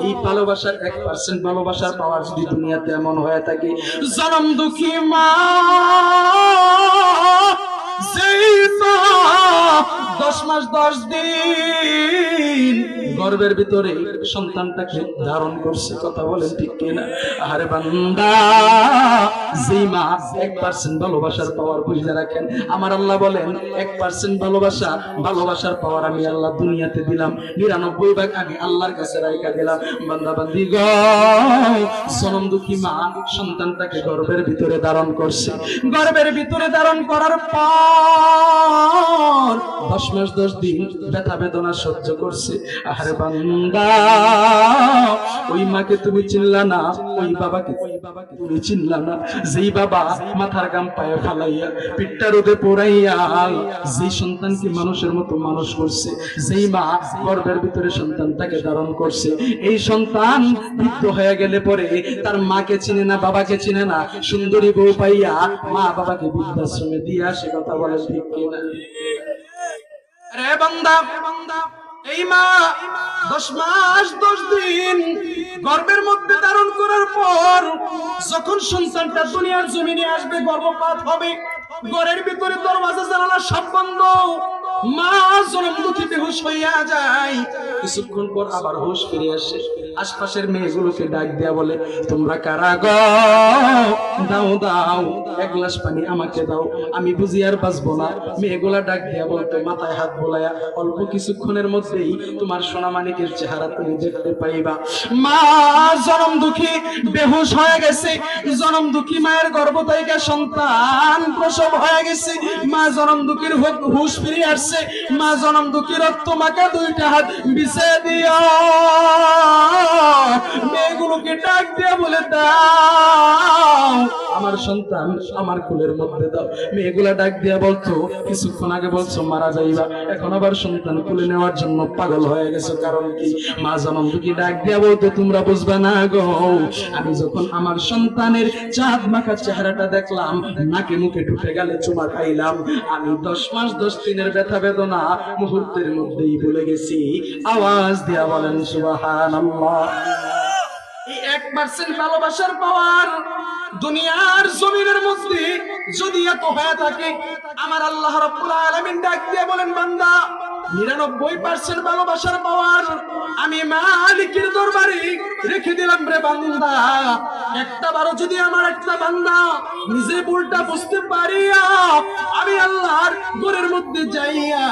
এই ভালোবাসার 1% ভালোবাসার পাওয়ার যদি দুনিয়াতে এমন হয়ে থাকে, জনম দুঃখী মা 10 মাস 10 দিন গর্ভের ভিতরে সন্তানটাকে ধারণ করছে। কথা বলেন ঠিক কিনা? আরে বান্দা, যেই মা 1% ভালোবাসার পাওয়ার বুঝে রাখেন, আমার আল্লাহ বলেন 1% ভালোবাসার পাওয়ার আমি আল্লাহ দুনিয়াতে দিলাম, 99 ভাগ আমি আল্লাহর কাছে রাইখা দিলাম। বান্দা বান্দি গো, জনম দুঃখী মা সন্তানটাকে গর্ভের ভিতরে ধারণ করছে। গর্ভের ভিতরে ধারণ করার পর 10 মাস 10 দিন ব্যথা বেদনা সহ্য করছে। আরে বান্দা, ওই মাকে তুমি চিনলা না, ওই বাবাকে তুমি চিনলা না, যেই বাবা মাথার গাম পায়ে ফালাইয়া পিঠটা রোদে পোড়াইয়া যেই সন্তানকে মানুষের মতো মানুষ করছে, যেই মা গর্ভের ভিতরে সন্তানটাকে ধারণ করছে, এই সন্তান বৃদ্ধ হয়ে গেলে পরে তার মাকে চিনে না, বাবাকে চিনে না, সুন্দরী বউ পাইয়া মা বাবাকে বৃদ্ধাশ্রমে দিয়ে আসে। কথা বলে ঠিক কিনা? রে বান্দা, এই মা 10 মাস 10 দিন গর্ভের মধ্যে ধারণ করার পর যখন সন্তানটা দুনিয়ার জমিনে আসবে, গর্ভপাত হবে, ঘরের ভিতরে দরওয়াজা জানালা সব বন্ধ, মা জনম দুঃখী বেহুশ হইয়া যায়। কিছুক্ষণ পর আবার হুঁশ ফিরে আসে। আশপাশের মেয়েগুলোকে ডাক দেয়া বলে, তোমরা কারা গো? দাও দাও, 1 গ্লাস পানি আমাকে দাও, আমি বুঝি আর বাঁচবো না। মেয়েগুলা ডাক দেয়া বলতো, মাথায় হাত বোলায়া, অল্প কিছুক্ষণের মধ্যেই তোমার সোনা মানিকের চেহারা তুমি দেখতে পাইবা। মা জনম দুঃখী বেহুশ হয়ে গেছে। জনম দুঃখী মায়ের গর্ভ থেকে সন্তান প্রসব হয়ে গেছে। মা জনম দুঃখীর হুঁশ ফিরে আসছে। মা জনম দুঃখীর রক্ত মাখা 2টা হাত বিছিয়ে দিও। মেয়েগুলোকে ডাক দিয়ে বলে, দাও আমার সন্তান আমার কোলের মধ্যে দাও। মেয়েগুলা ডাক দিয়া বলতো, কিছুক্ষণ আগে বলছো মারা যাইবা, এখন আবার সন্তান কোলে নেওয়ার জন্য পাগল হয়ে গেছে, কারণ কি? মা জামাম কি ডাক দিয়া বলতো, তোমরা বুঝবা না গো, আমি যখন আমার সন্তানের চাঁদ মাখা চেহারাটা দেখলাম, নাকে মুখে ঢুকে গেলে চুমা খাইলাম, আমি 10 মাস 10 দিনের ব্যথা বেদনা মুহূর্তের মধ্যেই ভুলে গেছি। আওয়াজ দিয়া বলেন সুবহানাল্লাহ। এই 1% ভালোবাসার পাওয়ার দুনিয়ার জমিনের মধ্যে যদি এত হয়ে থাকে, আমার আল্লাহ রাব্বুল আলামিন ডাক দিয়ে বলেন, বান্দা 99% ভালোবাসার পাওয়ার আমি মালিকের দরবারে রেখে দিলাম রে বান্দা। একটা বারো যদি আমার একটা বান্দা নিজে ভুলটা বুঝতে পারিয়া আমি আল্লাহর ঘরের মধ্যে যাইয়া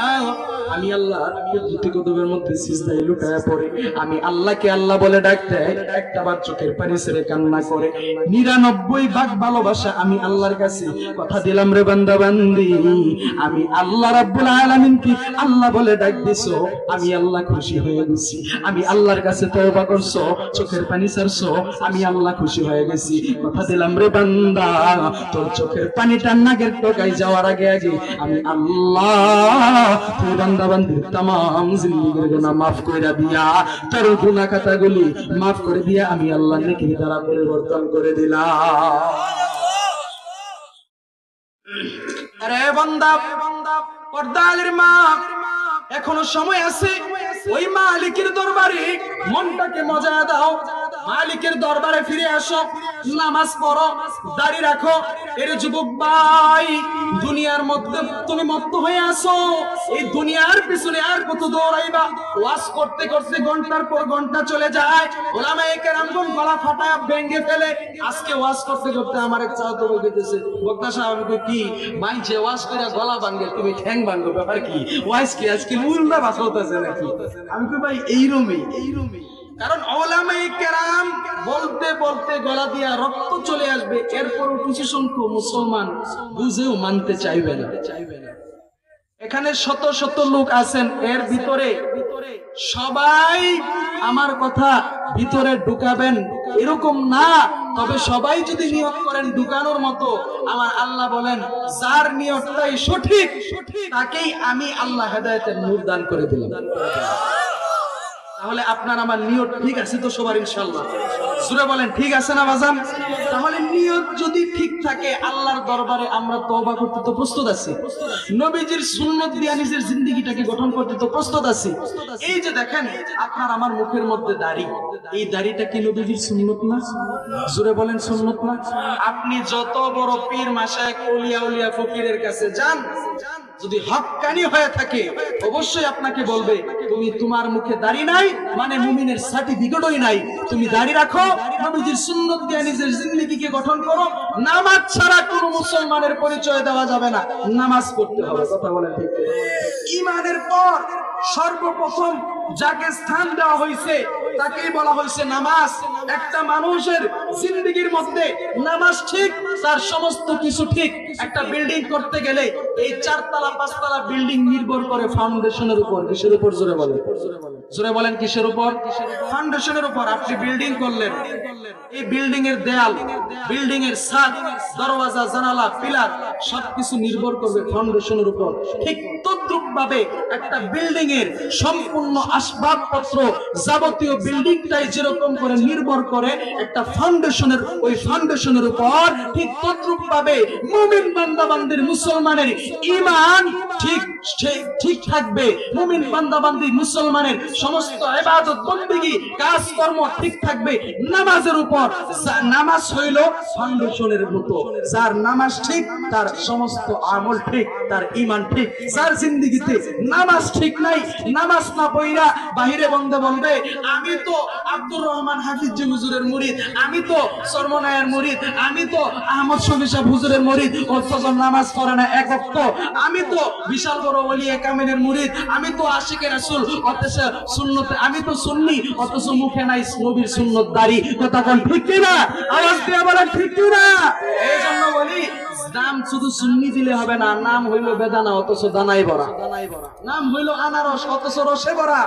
আমি আল্লাহর দুটি কদমের মধ্যে সিজদায় লুটায়া পড়ে আমি আল্লাহকে আল্লাহ বলে ডাক দেয়, একটা বার চোখের পানি ছেড়ে কান্না করে, 99 ভাগ ভালোবাসা আমি আল্লাহর কাছে কথা দিলাম রে বান্দা বান্দি। আমি আল্লাহ রাব্বুল আলামিন কি আল্লাহ বলে ডাক দিছো, আমি আল্লাহ খুশি হয়ে গেছি। আমি আল্লাহর কাছে তওবা করছো, চোখের পানি ছাড়ছো, আমি আল্লাহ খুশি হয়ে গেছি। কথা দিলাম রে বান্দা, তোর চোখের পানিটা নাকের টোকায় যাওয়ার আগে আগে আমি আল্লাহ তোর বান্দা বান্দির तमाम জিন্দেগির গুনাহ maaf কইরা দিয়া, তোর গুনাহ খাতাগুলি maaf করে দিয়া আমি আল্লাহ নেকির দ্বারা পরিবর্তন করে দিলাম। আরে বান্দা, পর্দালের মা, এখনো সময় আছে, ওই মালিকের দরবারে মনটাকে মজা দাও, মালিকের দরবারে ফিরে আসো, নামাজ পড়ো, দাড়ি রাখো। এর যুবক ভাই, দুনিয়ার মধ্যে তুমি মত্ত হয়ে আসো, এই দুনিয়ার পিছনে আর কত দৌড়াইবা? ওয়াজ করতে করতে ঘন্টার পর ঘন্টা চলে যায়, ওলামায়ে কেরামগণ গলা ফাটায় ভেঙে ফেলে। আজকে ওয়াজ করতে করতে আমার এক চাও তো বলতেছে, বক্তা সাহেব কি মাইছে ওয়াজ করে গলা ভাঙে, তুমি ঠ্যাং ভাঙো, ব্যাপার কি? ওয়াজ কি আজকে উল্টা ভাষাতেছে নাকি? আমি তো ভাই এইরকমই। কারণ ওলামায়ে কেরাম বলতে বলতে গলা দিয়া রক্ত চলে আসবে, এরপরও কিছু সংখ্যক মুসলমান বুঝেও মানতে চাইবে না। এখানে শত শত লোক আছেন, এর ভিতরে সবাই আমার কথা ভিতরে ঢুকাবেন এরকম না, তবে সবাই যদি নিয়ত করেন ঢুকানোর মতো, আমার আল্লাহ বলেন যার নিয়তটাই সঠিক তাকেই আমি আল্লাহ হেদায়েতের নূর দান করে দিলাম। তাহলে আপনার আমার নিয়ত ঠিক আছে তো সবার ইনশাআল্লাহ? জোরে বলেন ঠিক আছে না বাজান? তাহলে নিয়ত যদি ঠিক থাকে, আল্লাহর দরবারে আমরা তওবা করতে তো প্রস্তুত আছি, নবীজির সুন্নাত দিয়া নিজের জিন্দেগিটাকে গঠন করতে তো প্রস্তুত আছি। এই যে দেখেন আপনার আমার মুখের মধ্যে দাড়ি, এই দাড়িটা কি নবীজির সুন্নাত না? জোরে বলেন সুন্নাত না? আপনি যত বড় পীর মাশায়েখ আউলিয়া উলিয়া ফকিরের কাছে যান, যদি হক্কানি হয়ে থাকে অবশ্যই আপনাকে বলবে, তুমি তোমার মুখে দাড়ি নাই মানে মুমিনের সার্টিফিকেটই নাই, তুমি দাড়ি রাখো, নবীজির সুন্নাত দিয়ে নিজের জিন্দেগিকে গঠন করো। নামাজ ছাড়া কোনো মুসলমানের পরিচয় দেওয়া যাবে না, নামাজ পড়তে হবে। কথা বলেন ঠিক? ঈমানের পর সর্বপ্রথম যাকে স্থান দেওয়া হয়েছে তাকেই বলা হয়েছে নামাজ। একটা মানুষের জিন্দেগির মধ্যে নামাজ ঠিক, তার সমস্ত কিছু ঠিক। একটা বিল্ডিং করতে গেলে এই 4 তলা 5 তলা বিল্ডিং নির্ভর করে ফাউন্ডেশনের উপর। কিসের উপর? জোরে বলেন, জোরে বলেন কিসের উপর? ফাউন্ডেশনের উপর। আপনি বিল্ডিং করলেন, এই বিল্ডিং এর দেয়াল, বিল্ডিং এর ছাদ, দরওয়াজা, জানালা, পিলার সবকিছু নির্ভর করবে ফাউন্ডেশনের উপর। ঠিক তদ্রূপ ভাবে একটা বিল্ডিং এর সম্পূর্ণ আসবাবপত্র যাবতীয় বিল্ডিংটাই যেরকম করে নির্ভর করে একটা ফাউন্ডেশনের, ওই ফাউন্ডেশনের উপর ঠিক তদ্রূপ ভাবে মুমিন বান্দা বান্দির মুসলমানের ঈমান ঠিক ঠিক থাকবে। মুমিন বান্দা বান্দি মুসলমানের সমস্ত ইবাদত বন্দেগী কাজকর্ম ঠিক থাকবে নামাজের উপর। নামাজ হইল ফাউন্ডেশনের মতো, যার নামাজ ঠিক তার সমস্ত আমল ঠিক, তার ঈমান ঠিক। যার জিন্দেগিতে নামাজ ঠিক নাই, নামাজ না পড়া বাহিরে বন্ধে বলবে আমি তো আব্দুর রহমান হাফিজ হুজুরের মুরিদ, আমি তো সরমনায়ের মুরিদ, আমি তো আহমদ শফি সাহেব হুজুরের মুরিদ, অথচ নামাজ পড়ে না এক ওয়াক্ত। আমি তো বিশাল বড় ওলিয়ে কামিলের মুরিদ, আমি তো আশিকে রাসূল, অথচ সুন্নতে আমি তো সুন্নি, অথচ মুখে নাই নবীর সুন্নত দাড়ি। কথা কোন ঠিক কি না? আওয়াজ দিয়ে বলেন ঠিক কি না? এই জন্য বলি নাম শুধু সুন্নি দিলে হবে না, নাম হইল বেদানা অথচ দানাই ভরা, নাম হইল আনারস অথচ রসে ভরা।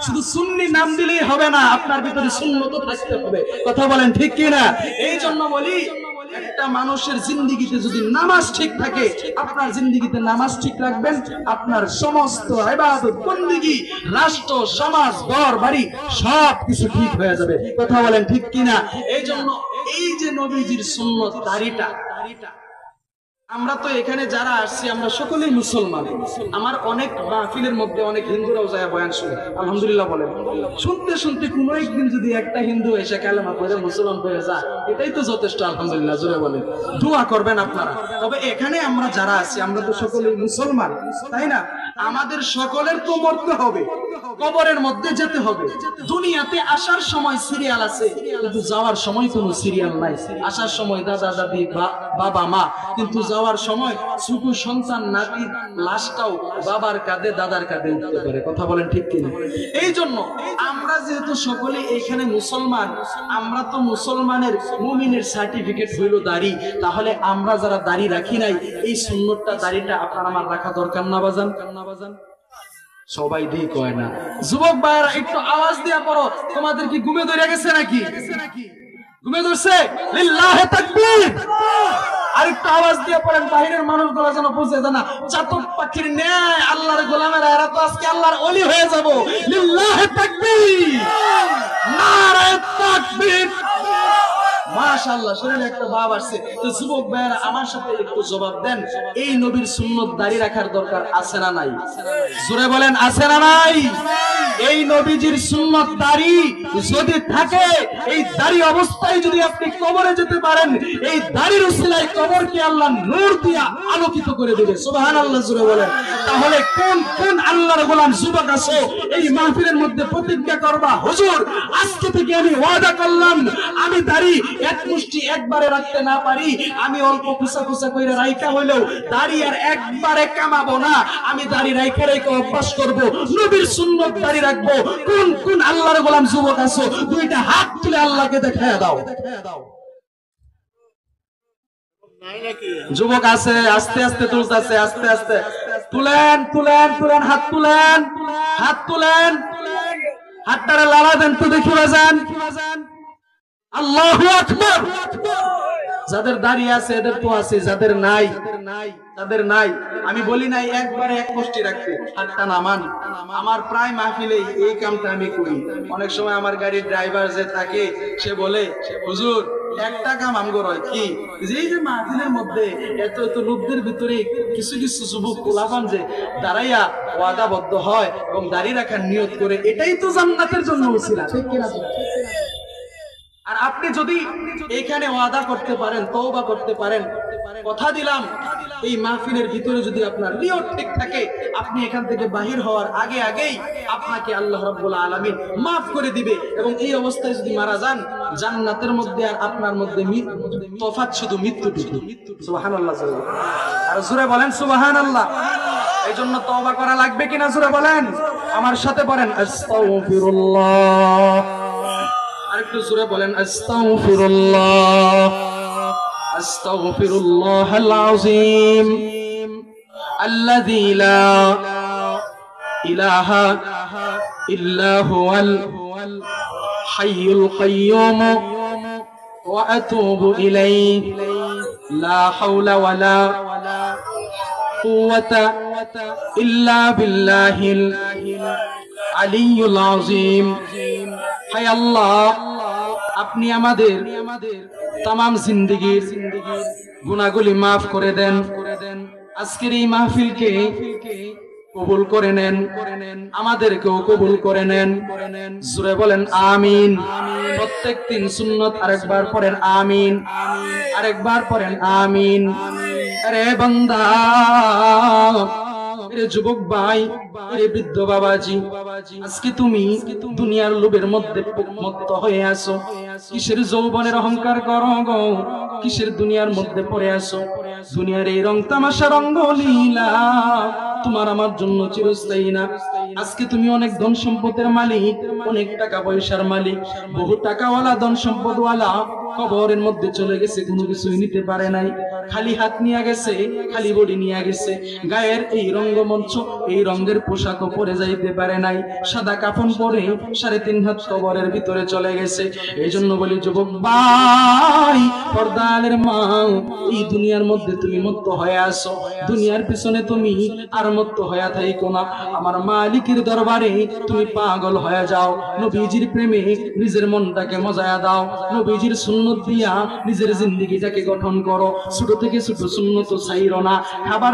শুধু সুন্নি নাম দিলেই হবে না, আপনার ভিতরে সুন্নত থাকতে হবে। কথা বলেন ঠিক কি না? এই জন্য বলি একটা মানুষের জিন্দেগিতে যদি নামাজ ঠিক থাকে, আপনার জিন্দেগিতে নামাজ ঠিক রাখবেন, আপনার সমস্ত ইবাদত বন্দেগী, রাষ্ট্র, সমাজ, ঘর বাড়ি সব কিছু ঠিক হয়ে যাবে। কথা বলেন ঠিক কিনা? এই জন্য এই যে নবীজির সুন্নত দাড়িটা, আমরা তো এখানে যারা আসছি আমরা সকলেই মুসলমান। আমার অনেক মাহফিলের মধ্যে অনেক হিন্দুরাও যায় বয়ান শুনে, আলহামদুলিল্লাহ বলেন। শুনতে শুনতে কোনো একদিন যদি একটা হিন্দু এসে কালেমা পড়ে মুসলমান হয়ে যায়, এটাই তো যথেষ্ট, আলহামদুলিল্লাহ। জোরে বলেন, দোয়া করবেন আপনারা। তবে এখানে আমরা যারা আছি আমরা তো সকলেই মুসলমান, তাই না? আমাদের সকলের তো মরতে হবে, কবরের মধ্যে যেতে হবে। দুনিয়াতে আসার সময় সিরিয়াল আছে, কিন্তু যাওয়ার সময় কোনো সিরিয়াল নাই। আসার সময় দাদা দাদি, বাবা মা, কিন্তু যাওয়ার সময় ছোট সন্তান নাতির লাশটাও বাবার কাঁধে দাদার কাঁধে উঠতে পারে। কথা বলেন ঠিক কিনা? এই জন্য আমরা যেহেতু সকলে এখানে মুসলমান, আমরা তো মুসলমানের মুমিনের সার্টিফিকেট হইল দাড়ি। তাহলে আমরা যারা দাড়ি রাখি নাই, এই সুন্নতটা দাড়িটা আপনার আমার রাখা দরকার না বাজান? সবাই দিয়ে কয় না। যুবক ভাইরা একটু আওয়াজ দিয়া পড়ো, তোমাদের কি ঘুমে ধরে গেছে নাকি? ঘুমে ধরছে? লিল্লাহি তাকবীর। আরেকটু আওয়াজ দিয়ে পড়েন, বাহিরের মানুষগুলো যেন বুঝে যায় না। চাতক পাখির ন্যায় আল্লাহর গোলামেরা, এরা তো আজকে আল্লাহর ওলি হয়ে যাব। লিল্লাহি তাকবীর, নারায়ে তাকবীর। মাশাআল্লাহ, শরীরে একটা ভাব আসছে। তো যুবক ভাইরা আমার সাথে একটু জবাব দেন, এই নবীর সুন্নত দাড়ি রাখার দরকার আছে না নাই? জোরে বলেন, আছে না নাই? এই নবীজির সুন্নত দাড়ি যদি থাকে, এই দাড়ি অবস্থায় যদি আপনি কবরে যেতে পারেন, এই দাড়ির উসিলায় কবরকে আল্লাহ নূর দিয়া আলোকিত করে দেবে। সুবহানাল্লাহ, জোরে বলেন। তাহলে কোন কোন আল্লাহর গোলাম যুবক আছো, এই মাহফিলের মধ্যে প্রতিজ্ঞা করবা, হুজুর আজকে থেকে আমি ওয়াদা করলাম, আমি দাড়ি এক মুষ্টি একবারে রাখতে না পারি, আমি অল্প কুচা কুচা কইরা রাইখা হইলেও দাড়ি আর একবারে কামাবো না, আমি দাড়ি রাইখা রাইখা অভ্যাস করব, নবীর সুন্নত দাড়ি রাখবো। কোন কোন আল্লাহর গোলাম যুবক আছো, দুইটা হাত তুলে আল্লাহকে দেখায়া দাও। যুবক আছে, আস্তে আস্তে তুলতেছে, আস্তে আস্তে তুলেন তুলেন তুলেন, হাত তুলেন, হাত তুলেন, হাতটারে লালা দেন তো দেখি বাজান। আল্লাহু আকবার। যাদের দাঁড়িয়ে আছে এদের তো আছে, যাদের নাই তাদের নাই। আমি বলি নাই একবারে এক মুষ্টি রাখতে, হাতটা নামান। আমার প্রায় মাহফিলে এই কামটা আমি করি। অনেক সময় আমার গাড়ির ড্রাইভার যে থাকে, সে বলে, হুজুর একটা কাম আমগো রয় কি, এই যে মাহফিলের মধ্যে এত এত লোকদের ভিতরে কিছু কিছু যুবক পোলাপান যে দাঁড়াইয়া ওয়াদাবদ্ধ হয় এবং দাড়ি রাখার নিয়ত করে, এটাই তো জান্নাতের জন্য উসিলা, ঠিক কিনা? আর আপনি যদি এখানে ওয়াদা করতে পারেন, তওবা করতে পারেন, কথা দিলাম এই মাহফিলের ভিতরে যদি আপনার নিয়ত ঠিক থাকে, আপনি এখান থেকে বাহির হওয়ার আগে আগেই আপনাকে আল্লাহ রাব্বুল আলামিন মাফ করে দিবে। এবং এই অবস্থায় যদি মারা যান, জান্নাতের মধ্যে আর আপনার মধ্যে তফাৎ শুধু মৃত্যুটুকু। সুবহানাল্লাহ। আর জোরে বলেন সুবহানাল্লাহ। এই জন্য তওবা করা লাগবে কিনা জোরে বলেন, আমার সাথে বলেন আস্তাগফিরুল্লাহ। আরেকটু জোরে বলেন আস্তাগফিরুল্লাহ, আস্তাগফিরুল্লাহাল আযীম আল্লাযী লা ইলাহা ইল্লা হুয়াল হাইয়ুল কাইয়্যুম ওয়া আতুবু ইলাইহি লা হাওলা ওয়ালা কুওয়াতা ইল্লা বিল্লাহিল আলিয়্যুল আযীম। হায় আল্লাহ, আপনি আমাদের তামাম জিন্দেগীর গুনাহগুলি মাফ করে দেন। আজকের এই মাহফিলকে কবুল করে নেন, আমাদেরকেও কবুল করে নেন। জোরে বলেন আমিন। প্রত্যেক দিন সুন্নত আরেকবার পড়েন আমিন, আরেকবার পড়েন আমিন। আরে বান্দা, রে যুবক ভাই, রে বৃদ্ধ বাবাজি, আজকে তুমি দুনিয়ার লোভের মধ্যে মত্ত হয়ে আছো। কিসের যৌবনের অহংকার করো গো, কিসের দুনিয়ার মধ্যে পড়ে আছো? দুনিয়ার এই রং তামাশা রঙ্গলীলা তোমার আমার জন্য চিরস্থায়ী না। আজকে তুমি অনেক ধন সম্পদের মালিক, অনেক টাকা পয়সার মালিক, বহু টাকাওয়ালা ধন সম্পদওয়ালা, কবরের মধ্যে চলে গেছে, কোনো কিছুই নিতে পারে নাই, খালি হাত নিয়ে গেছে, খালি বডি নিয়ে গেছে, গায়ের এই রঙ্গমঞ্চ এই রঙের পোশাকও পরে যাইতে পারে নাই, সাদা কাফন পরে 3.5 হাত কবরের ভিতরে চলে গেছে। এই জন্য বলি যুবক ভাই, পর্দালের মা, এই দুনিয়ার মধ্যে তুমি মুক্ত হয়ে আসো, দুনিয়ার পিছনে তুমি আর মুক্ত হয়ে থাইকো না, আমার মালিকের দরবারে তুমি পাগল হয়ে যাও, নবীজির প্রেমে নিজের মনটাকে মজায়া দাও, নবীজির সুন্নত দিয়া নিজের জিন্দেগিটাকে গঠন করো, ছোট থেকে ছোট সুন্নত ছাইরো না। খাবার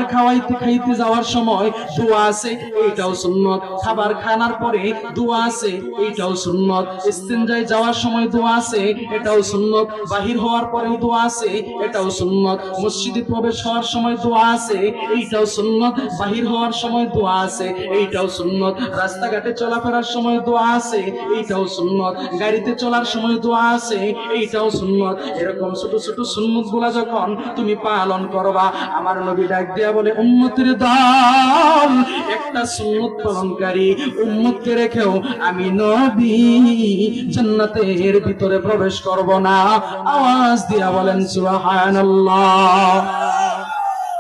খাইতে যাওয়ার সময় দোয়া আছে, এইটাও সুন্নত, খাবার খানার পরে দোয়া আছে, এইটাও সুন্নত, ইস্তেঞ্জায় যাওয়ার সময় দোয়া আছে, এটাও সুন্নত, বাহির হওয়ার পরেও দোয়া আছে, এটাও সুন্নত, মসজিদে প্রবেশ হওয়ার সময় দোয়া আছে, এইটাও সুন্নত, বাহির হওয়ার সময় দোয়া আছে, এইটাও সুন্নত, রাস্তাঘাটে চলাফেরার সময় দোয়া আছে, এইটাও সুন্নত, গাড়িতে চলার সময় দোয়া আছে, এইটাও সুন্নত। এরকম ছোট ছোট সুন্নত গুলা যখন তুমি পালন করবা, আমার নবী ডাক দিয়া বলে, উম্মতের দল, একটা সুন্নত পালনকারী উম্মতকে রেখেও আমি নবী জান্নাতের ভিতরে প্রবেশ করব না। আওয়াজ দিয়া বলেন সুবহানাল্লাহ।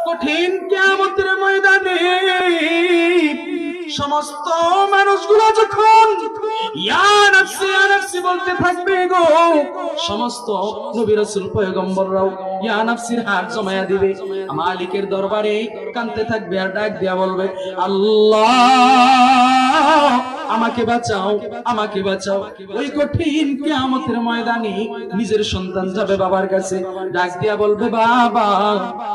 কঠিন কিয়ামতের ময়দানে সমস্ত মানুষগুলো যখন ইয়া নাফসি ইয়া নাফসি বলতে থাকবে গো, সমস্ত নবী রাসূল পয়গম্বররাও ইয়া নাফসির হাত জমায়া দিবে, মালিকের দরবারে কাঁদতে থাকবে আর ডাক দিয়া বলবে, আল্লাহ আমাকে বাঁচাও, আমাকে বাঁচাও। ওই কঠিন কিয়ামতের ময়দানে নিজের সন্তান যাবে বাবার কাছে, ডাক দিয়া বলবে, বাবা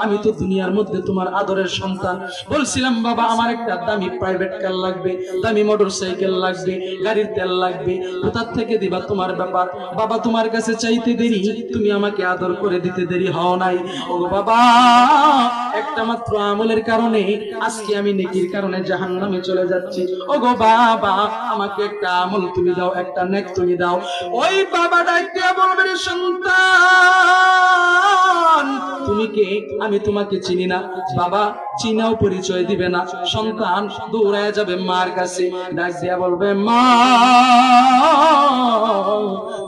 আমি তো দুনিয়ার মধ্যে তোমার আদরের সন্তান, বলছিলাম বাবা আমার একটা দামি প্রাইভেট কার লাগবে, দামি মোটরসাইকেল লাগবে, গাড়ির তেল লাগবে, কোথা থেকে দিবা তোমার ব্যাপার, বাবা তোমার কাছে চাইতে দেরি, তুমি আমাকে আদর করে দিতে দেরি হও নাই। ও বাবা, একটা মাত্র আমলের কারণে আজকে আমি নেকির কারণে জাহান্নামে চলে যাচ্ছি, ও গো বাবা আমাকে একটা আমল তুমি দাও, একটা নেক তুমি দাও। ওই বাবা ডাক দিয়া বলবে, রে সন্তান তুমি কে, আমি তোমাকে চিনি না। বাবা চিনাও পরিচয় দিবে না, সন্তান দৌড়ায় যাবে মার কাছে, ডাক দিয়া বলবে, মা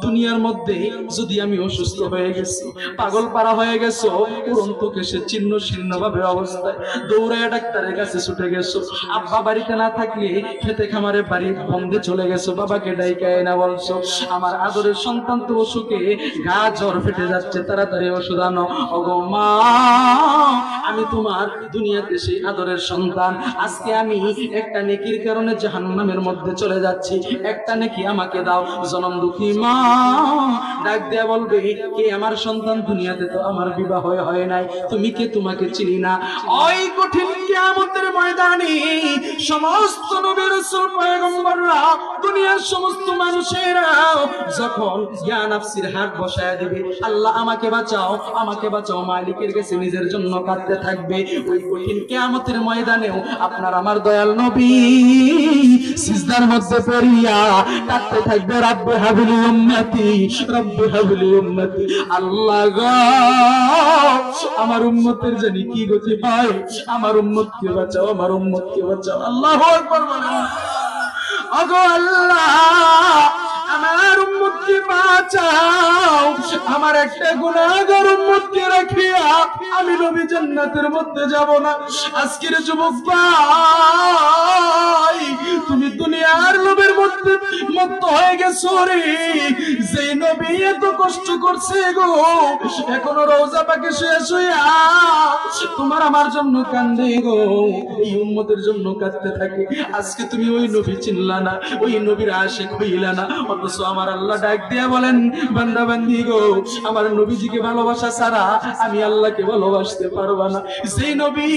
দুনিয়ার মধ্যে যদি আমি অসুস্থ হয়ে গেছি, পাগল পারা হয়ে গেছো, উড়ন্ত কেশে চিহ্ন শীর্ণ ভাবে অবস্থায় দৌড়ায় ডাক্তারের কাছে ছুটে গেছো, আব্বা বাড়িতে না থাকলে খেতে খামারে বাড়ি বন্ধে চলে গেছো, বাবাকে ডাইকায় না বলছো, আমার আদরের সন্তান তো অসুখে গা জ্বর ফেটে যাচ্ছে, তাড়াতাড়ি ওষুধ আনো। ওগো মা, আমি তোমার দুনিয়াতে সেই আদরের সন্তান, আজকে আমি একটা নেকির কারণে জাহান্নামের মধ্যে চলে যাচ্ছি, একটা নেকি আমাকে দাও। জনম দুঃখী মা ডাক দেয়া বলবে, কে আমার সন্তান, দুনিয়াতে তো আমার বিবাহ হয় নাই, তুমি কে, তোমাকে চিনি না। ওই কঠিন কিয়ামতের ময়দানে সমস্ত নবী রাসূল পয়গম্বররা, দুনিয়ার সমস্ত মানুষেরা যখন ইয়া নাফসির হাত বসায় দিবে, আল্লাহ আমাকে বাঁচাও, আমাকে বাঁচাও, মালিকের কাছে নিজের জন্য কাঁদতে থাকবে, ওই কঠিন কিয়ামতের ময়দানেও আপনার আমার দয়াল নবী সিজদার মধ্যে পড়িয়া কাঁদতে থাকবে, রব্বি হাবলি উম্মতি, রব্বি হাবলি উম্মতি। আল্লাহ গো আমার উম্মতের জানি কি গতি হয়, আমার উম্মতকে বাঁচাও, আমার উম্মতকে বাঁচাও। আল্লাহু আকবার বলেন। ওগো আল্লাহ আমার উম্মতকে বাঁচাও, আমার একটা গুনাহগার উম্মতকে রাখিয়া আমি নবী জান্নাতের মধ্যে যাব না। আজকের যুবক ভাই, তুমি দুনিয়ার লোভের মধ্যে মত্ত হয়ে গেছো রে, যে নবী এত কষ্ট করছে গো, এখনো রওজা পাকে শুয়ে শুয়ে তোমার আমার জন্য কান্দে গো, এই উম্মতের জন্য কাঁদতে থাকে। আজকে তুমি ওই নবী চিনলা না, ওই নবীর আশিক হইলা না, অথচ আমার আল্লাহ ডাক দিয়া বলেন, বান্দা বান্দি গো, আমার নবীজিকে ভালোবাসা ছাড়া আমি আল্লাহকে ভালোবাসতে পারবা না। সেই নবী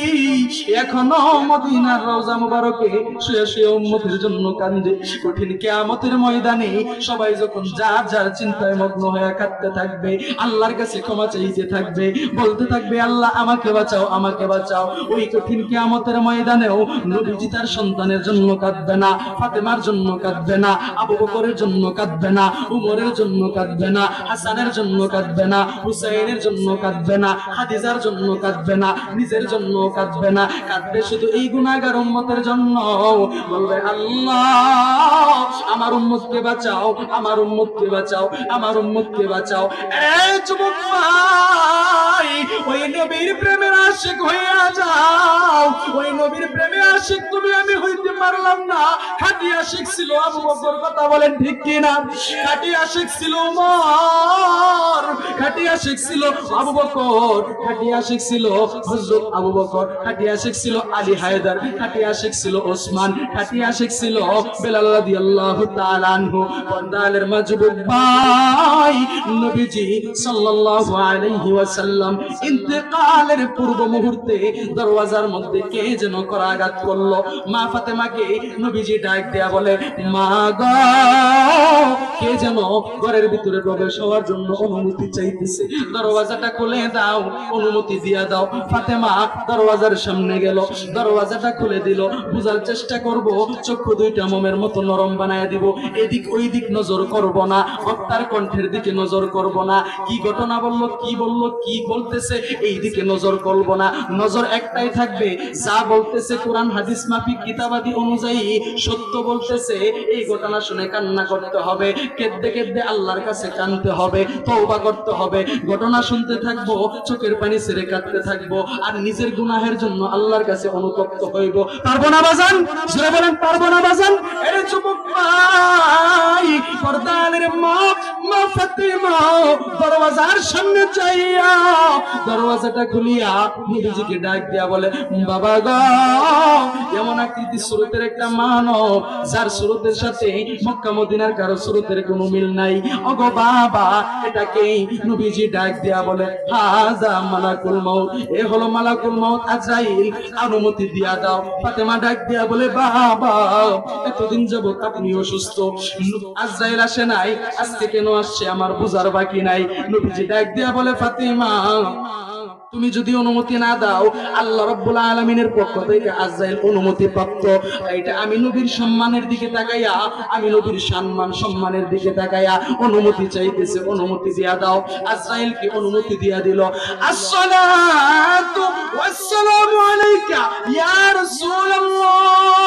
এখনো মদিনার রওজা মুবারকে শুয়ে শুয়ে উম্মতের জন্য কান্দে। কঠিন কিয়ামতের ময়দানে সবাই যখন যার যার চিন্তায় মগ্ন হয়ে কাঁদতে থাকবে, আল্লাহর কাছে ক্ষমা চাইতে থাকবে, বলতে থাকবে, আল্লাহ আমাকে বাঁচাও, বাঁচাও, আমাকে বাঁচাও। ওই কঠিন কিয়ামতের ময়দানেও নবীজি তার সন্তানের জন্য কাঁদবে না, ফাতেমার জন্য কাঁদবে না, আবু বকরের জন্য কাঁদবে না, উমরের জন্য কাঁদবে না, হাসানের জন্য কাঁদবে না, হুসাইনের জন্য কাঁদবে না, হাদিজার জন্য কাঁদবে না, নিজের জন্য কাঁদবে না, কাঁদবে শুধু এই গুনাহগার উম্মতের জন্য। বলবে আল্লাহ আমার উম্মতকে বাঁচাও, আমার উম্মতকে বাঁচাও, আমার উম্মতকে বাঁচাও। এই যুবক ভাই, ওই নবীর প্রেমের আশিক হইয়া যাও। ওই নবীর প্রেমে আশিক তুমি আমি হইতে পারলাম না। খাঁটি আশিক ছিল আবু বকর, কথা বলেন ঠিক কিনা? খাঁটি আশিক ছিল উমর, খাঁটি আশিক ছিল আবু বকর, খাঁটি আশিক ছিল হযরত আবু বকর, খাঁটি আশিক ছিল আলী হায়দার, খাঁটি আশিক ছিল ওসমান, খাঁটি আশিক ছিল বেলাল রাদিয়াল্লাহু তাআলা আনহু। পর্দালের মাযবুব ভাই, নবীজি সাল্লাল্লাহু আলাইহি ওয়াসাল্লাম ইন্তেকালের পূর্ব মুহূর্তে দরওয়াজার মধ্যে কে যেন করাঘাত করলো। মা ফাতেমাকে নবীজি ডাক দেয়া বলে, মা গো, কে যেন ঘরের ভিতরে প্রবেশ হওয়ার জন্য অনুমতি চাইতেছে, দরওয়াজাটা খুলে দাও, অনুমতি দিয়া দাও। ফাতেমা দরওয়াজার সামনে গেল, দরওয়াজাটা খুলে দিল। বুঝার চেষ্টা করব, চক্ষু দুইটা মোমের মতো নরম বানায় দিব, এদিক ওই দিক নজর করব না, বক্তার কণ্ঠের দিকে নজর করব না, কি ঘটনা বলল, কি বলল, কি বলতেছে এই দিকে নজর করব না। নজর একটাই থাকবে, যা বলতেছে কোরআন হাদিস মাফিক কিতাবাদি অনুযায়ী সত্য বলতেছে, এই ঘটনা শুনে কান্না করতে হবে, কেঁদে কেঁদে আল্লাহর কাছে কাঁদতে হবে, তওবা করতে হবে। ঘটনা শুনতে থাকবো, চোখের পানি ছেড়ে কাঁদতে থাকবো, আর নিজের গুনাহের জন্য আল্লাহর কাছে অনুতপ্ত হইব। পারবো না বাজান? জোরে বলেন, পারবো না বাজান? এরে যুবক ভাই, পর্দানের মা মা ফাতেমা দরওয়াজার সামনে চাইয়া দরওয়াজাটা খুলিয়া নবীজিকে ডাক দিয়া বলে, বাবা গো, এমন আকৃতি সুরতের একটা মানব যার সুরতের সাথে মক্কা মদিনার কারো সুরতের কোনো মিল নাই। ওগো বাবা, এটাকে নবীজি ডাক দিয়া বলে, হাজা মালাকুল মাউত, এ হলো মালাকুল মাউত আজরাইল, অনুমতি দিয়া দাও। ফাতেমা ডাক দিয়া বলে, বাবা এতদিন যাবত আপনি অসুস্থ, আজরাইল আসে নাই, আজকে কেন আসছে আমার বুঝার বাকি নাই। নবীজি ডাক দিয়া বলে, ফাতেমা তুমি যদি অনুমতি না দাও, আল্লাহ রাব্বুল আলামিনের পক্ষ থেকে আজরাইল অনুমতি প্রাপ্ত। এটা আমি নবীর সম্মানের দিকে তাকাইয়া, আমি নবীর সম্মানের দিকে তাকাইয়া অনুমতি চাইতেছে, অনুমতি দিয়া দাও। আজরাইলকে অনুমতি দিয়া দিল। আসসালাতু ওয়াসসালামু আলাইকা ইয়া রাসূলুল্লাহ,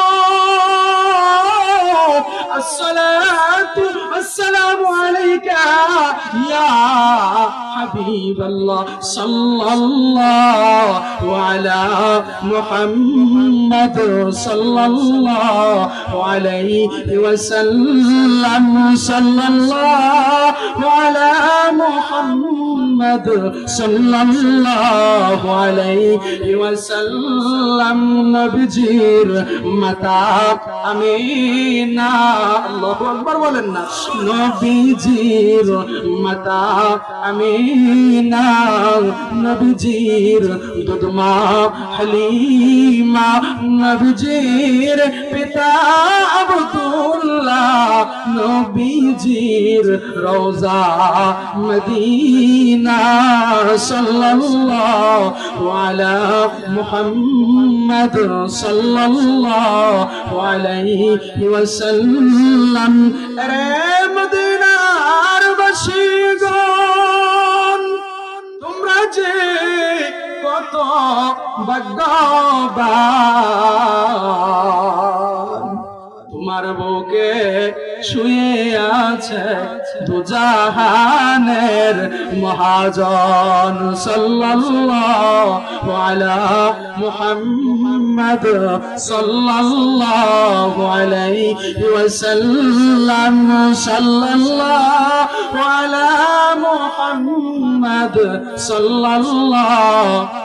আসসালাতু ওয়াসসালামু আলাইকা ইয়া হাবিবাল্লাহ, সাল্লাল্লাহু আলা মুহাম্মদ সাল্লাল্লাহু আলাইহি ওয়াসাল্লাম, সাল্লাল্লাহু আলা মুহাম্মদ সাল্লাল্লাহু আলাইহি ওয়াসাল্লাম। নবীজির মাতা আমিনা, আল্লাহু আকবার বলেন না, নবীজির মাতা আমিনা, নবীজির দুধমা হালিমা, নবীজির পিতা আব্দুল্লাহ, নবীজির রওজা মদিনা, সাল্লাল্লাহু আলা মুহাম্মদ সাল্লাল্লাহু আলাইহি ওয়াসাল্লাম। রে মদিনার বাসীগণ, তোমরা যে কত ভাগ্যবান, তোমার বুকে শুয়ে আছে দুজাহানের মহাজন, সাল্লাল্লাহু আলা মুহাম্মদ সাল্লাল্লাহু আলাইহি ওয়াসাল্লাম, সাল্লাল্লাহু আলা মুহাম্মদ সাল্লাল্লাহু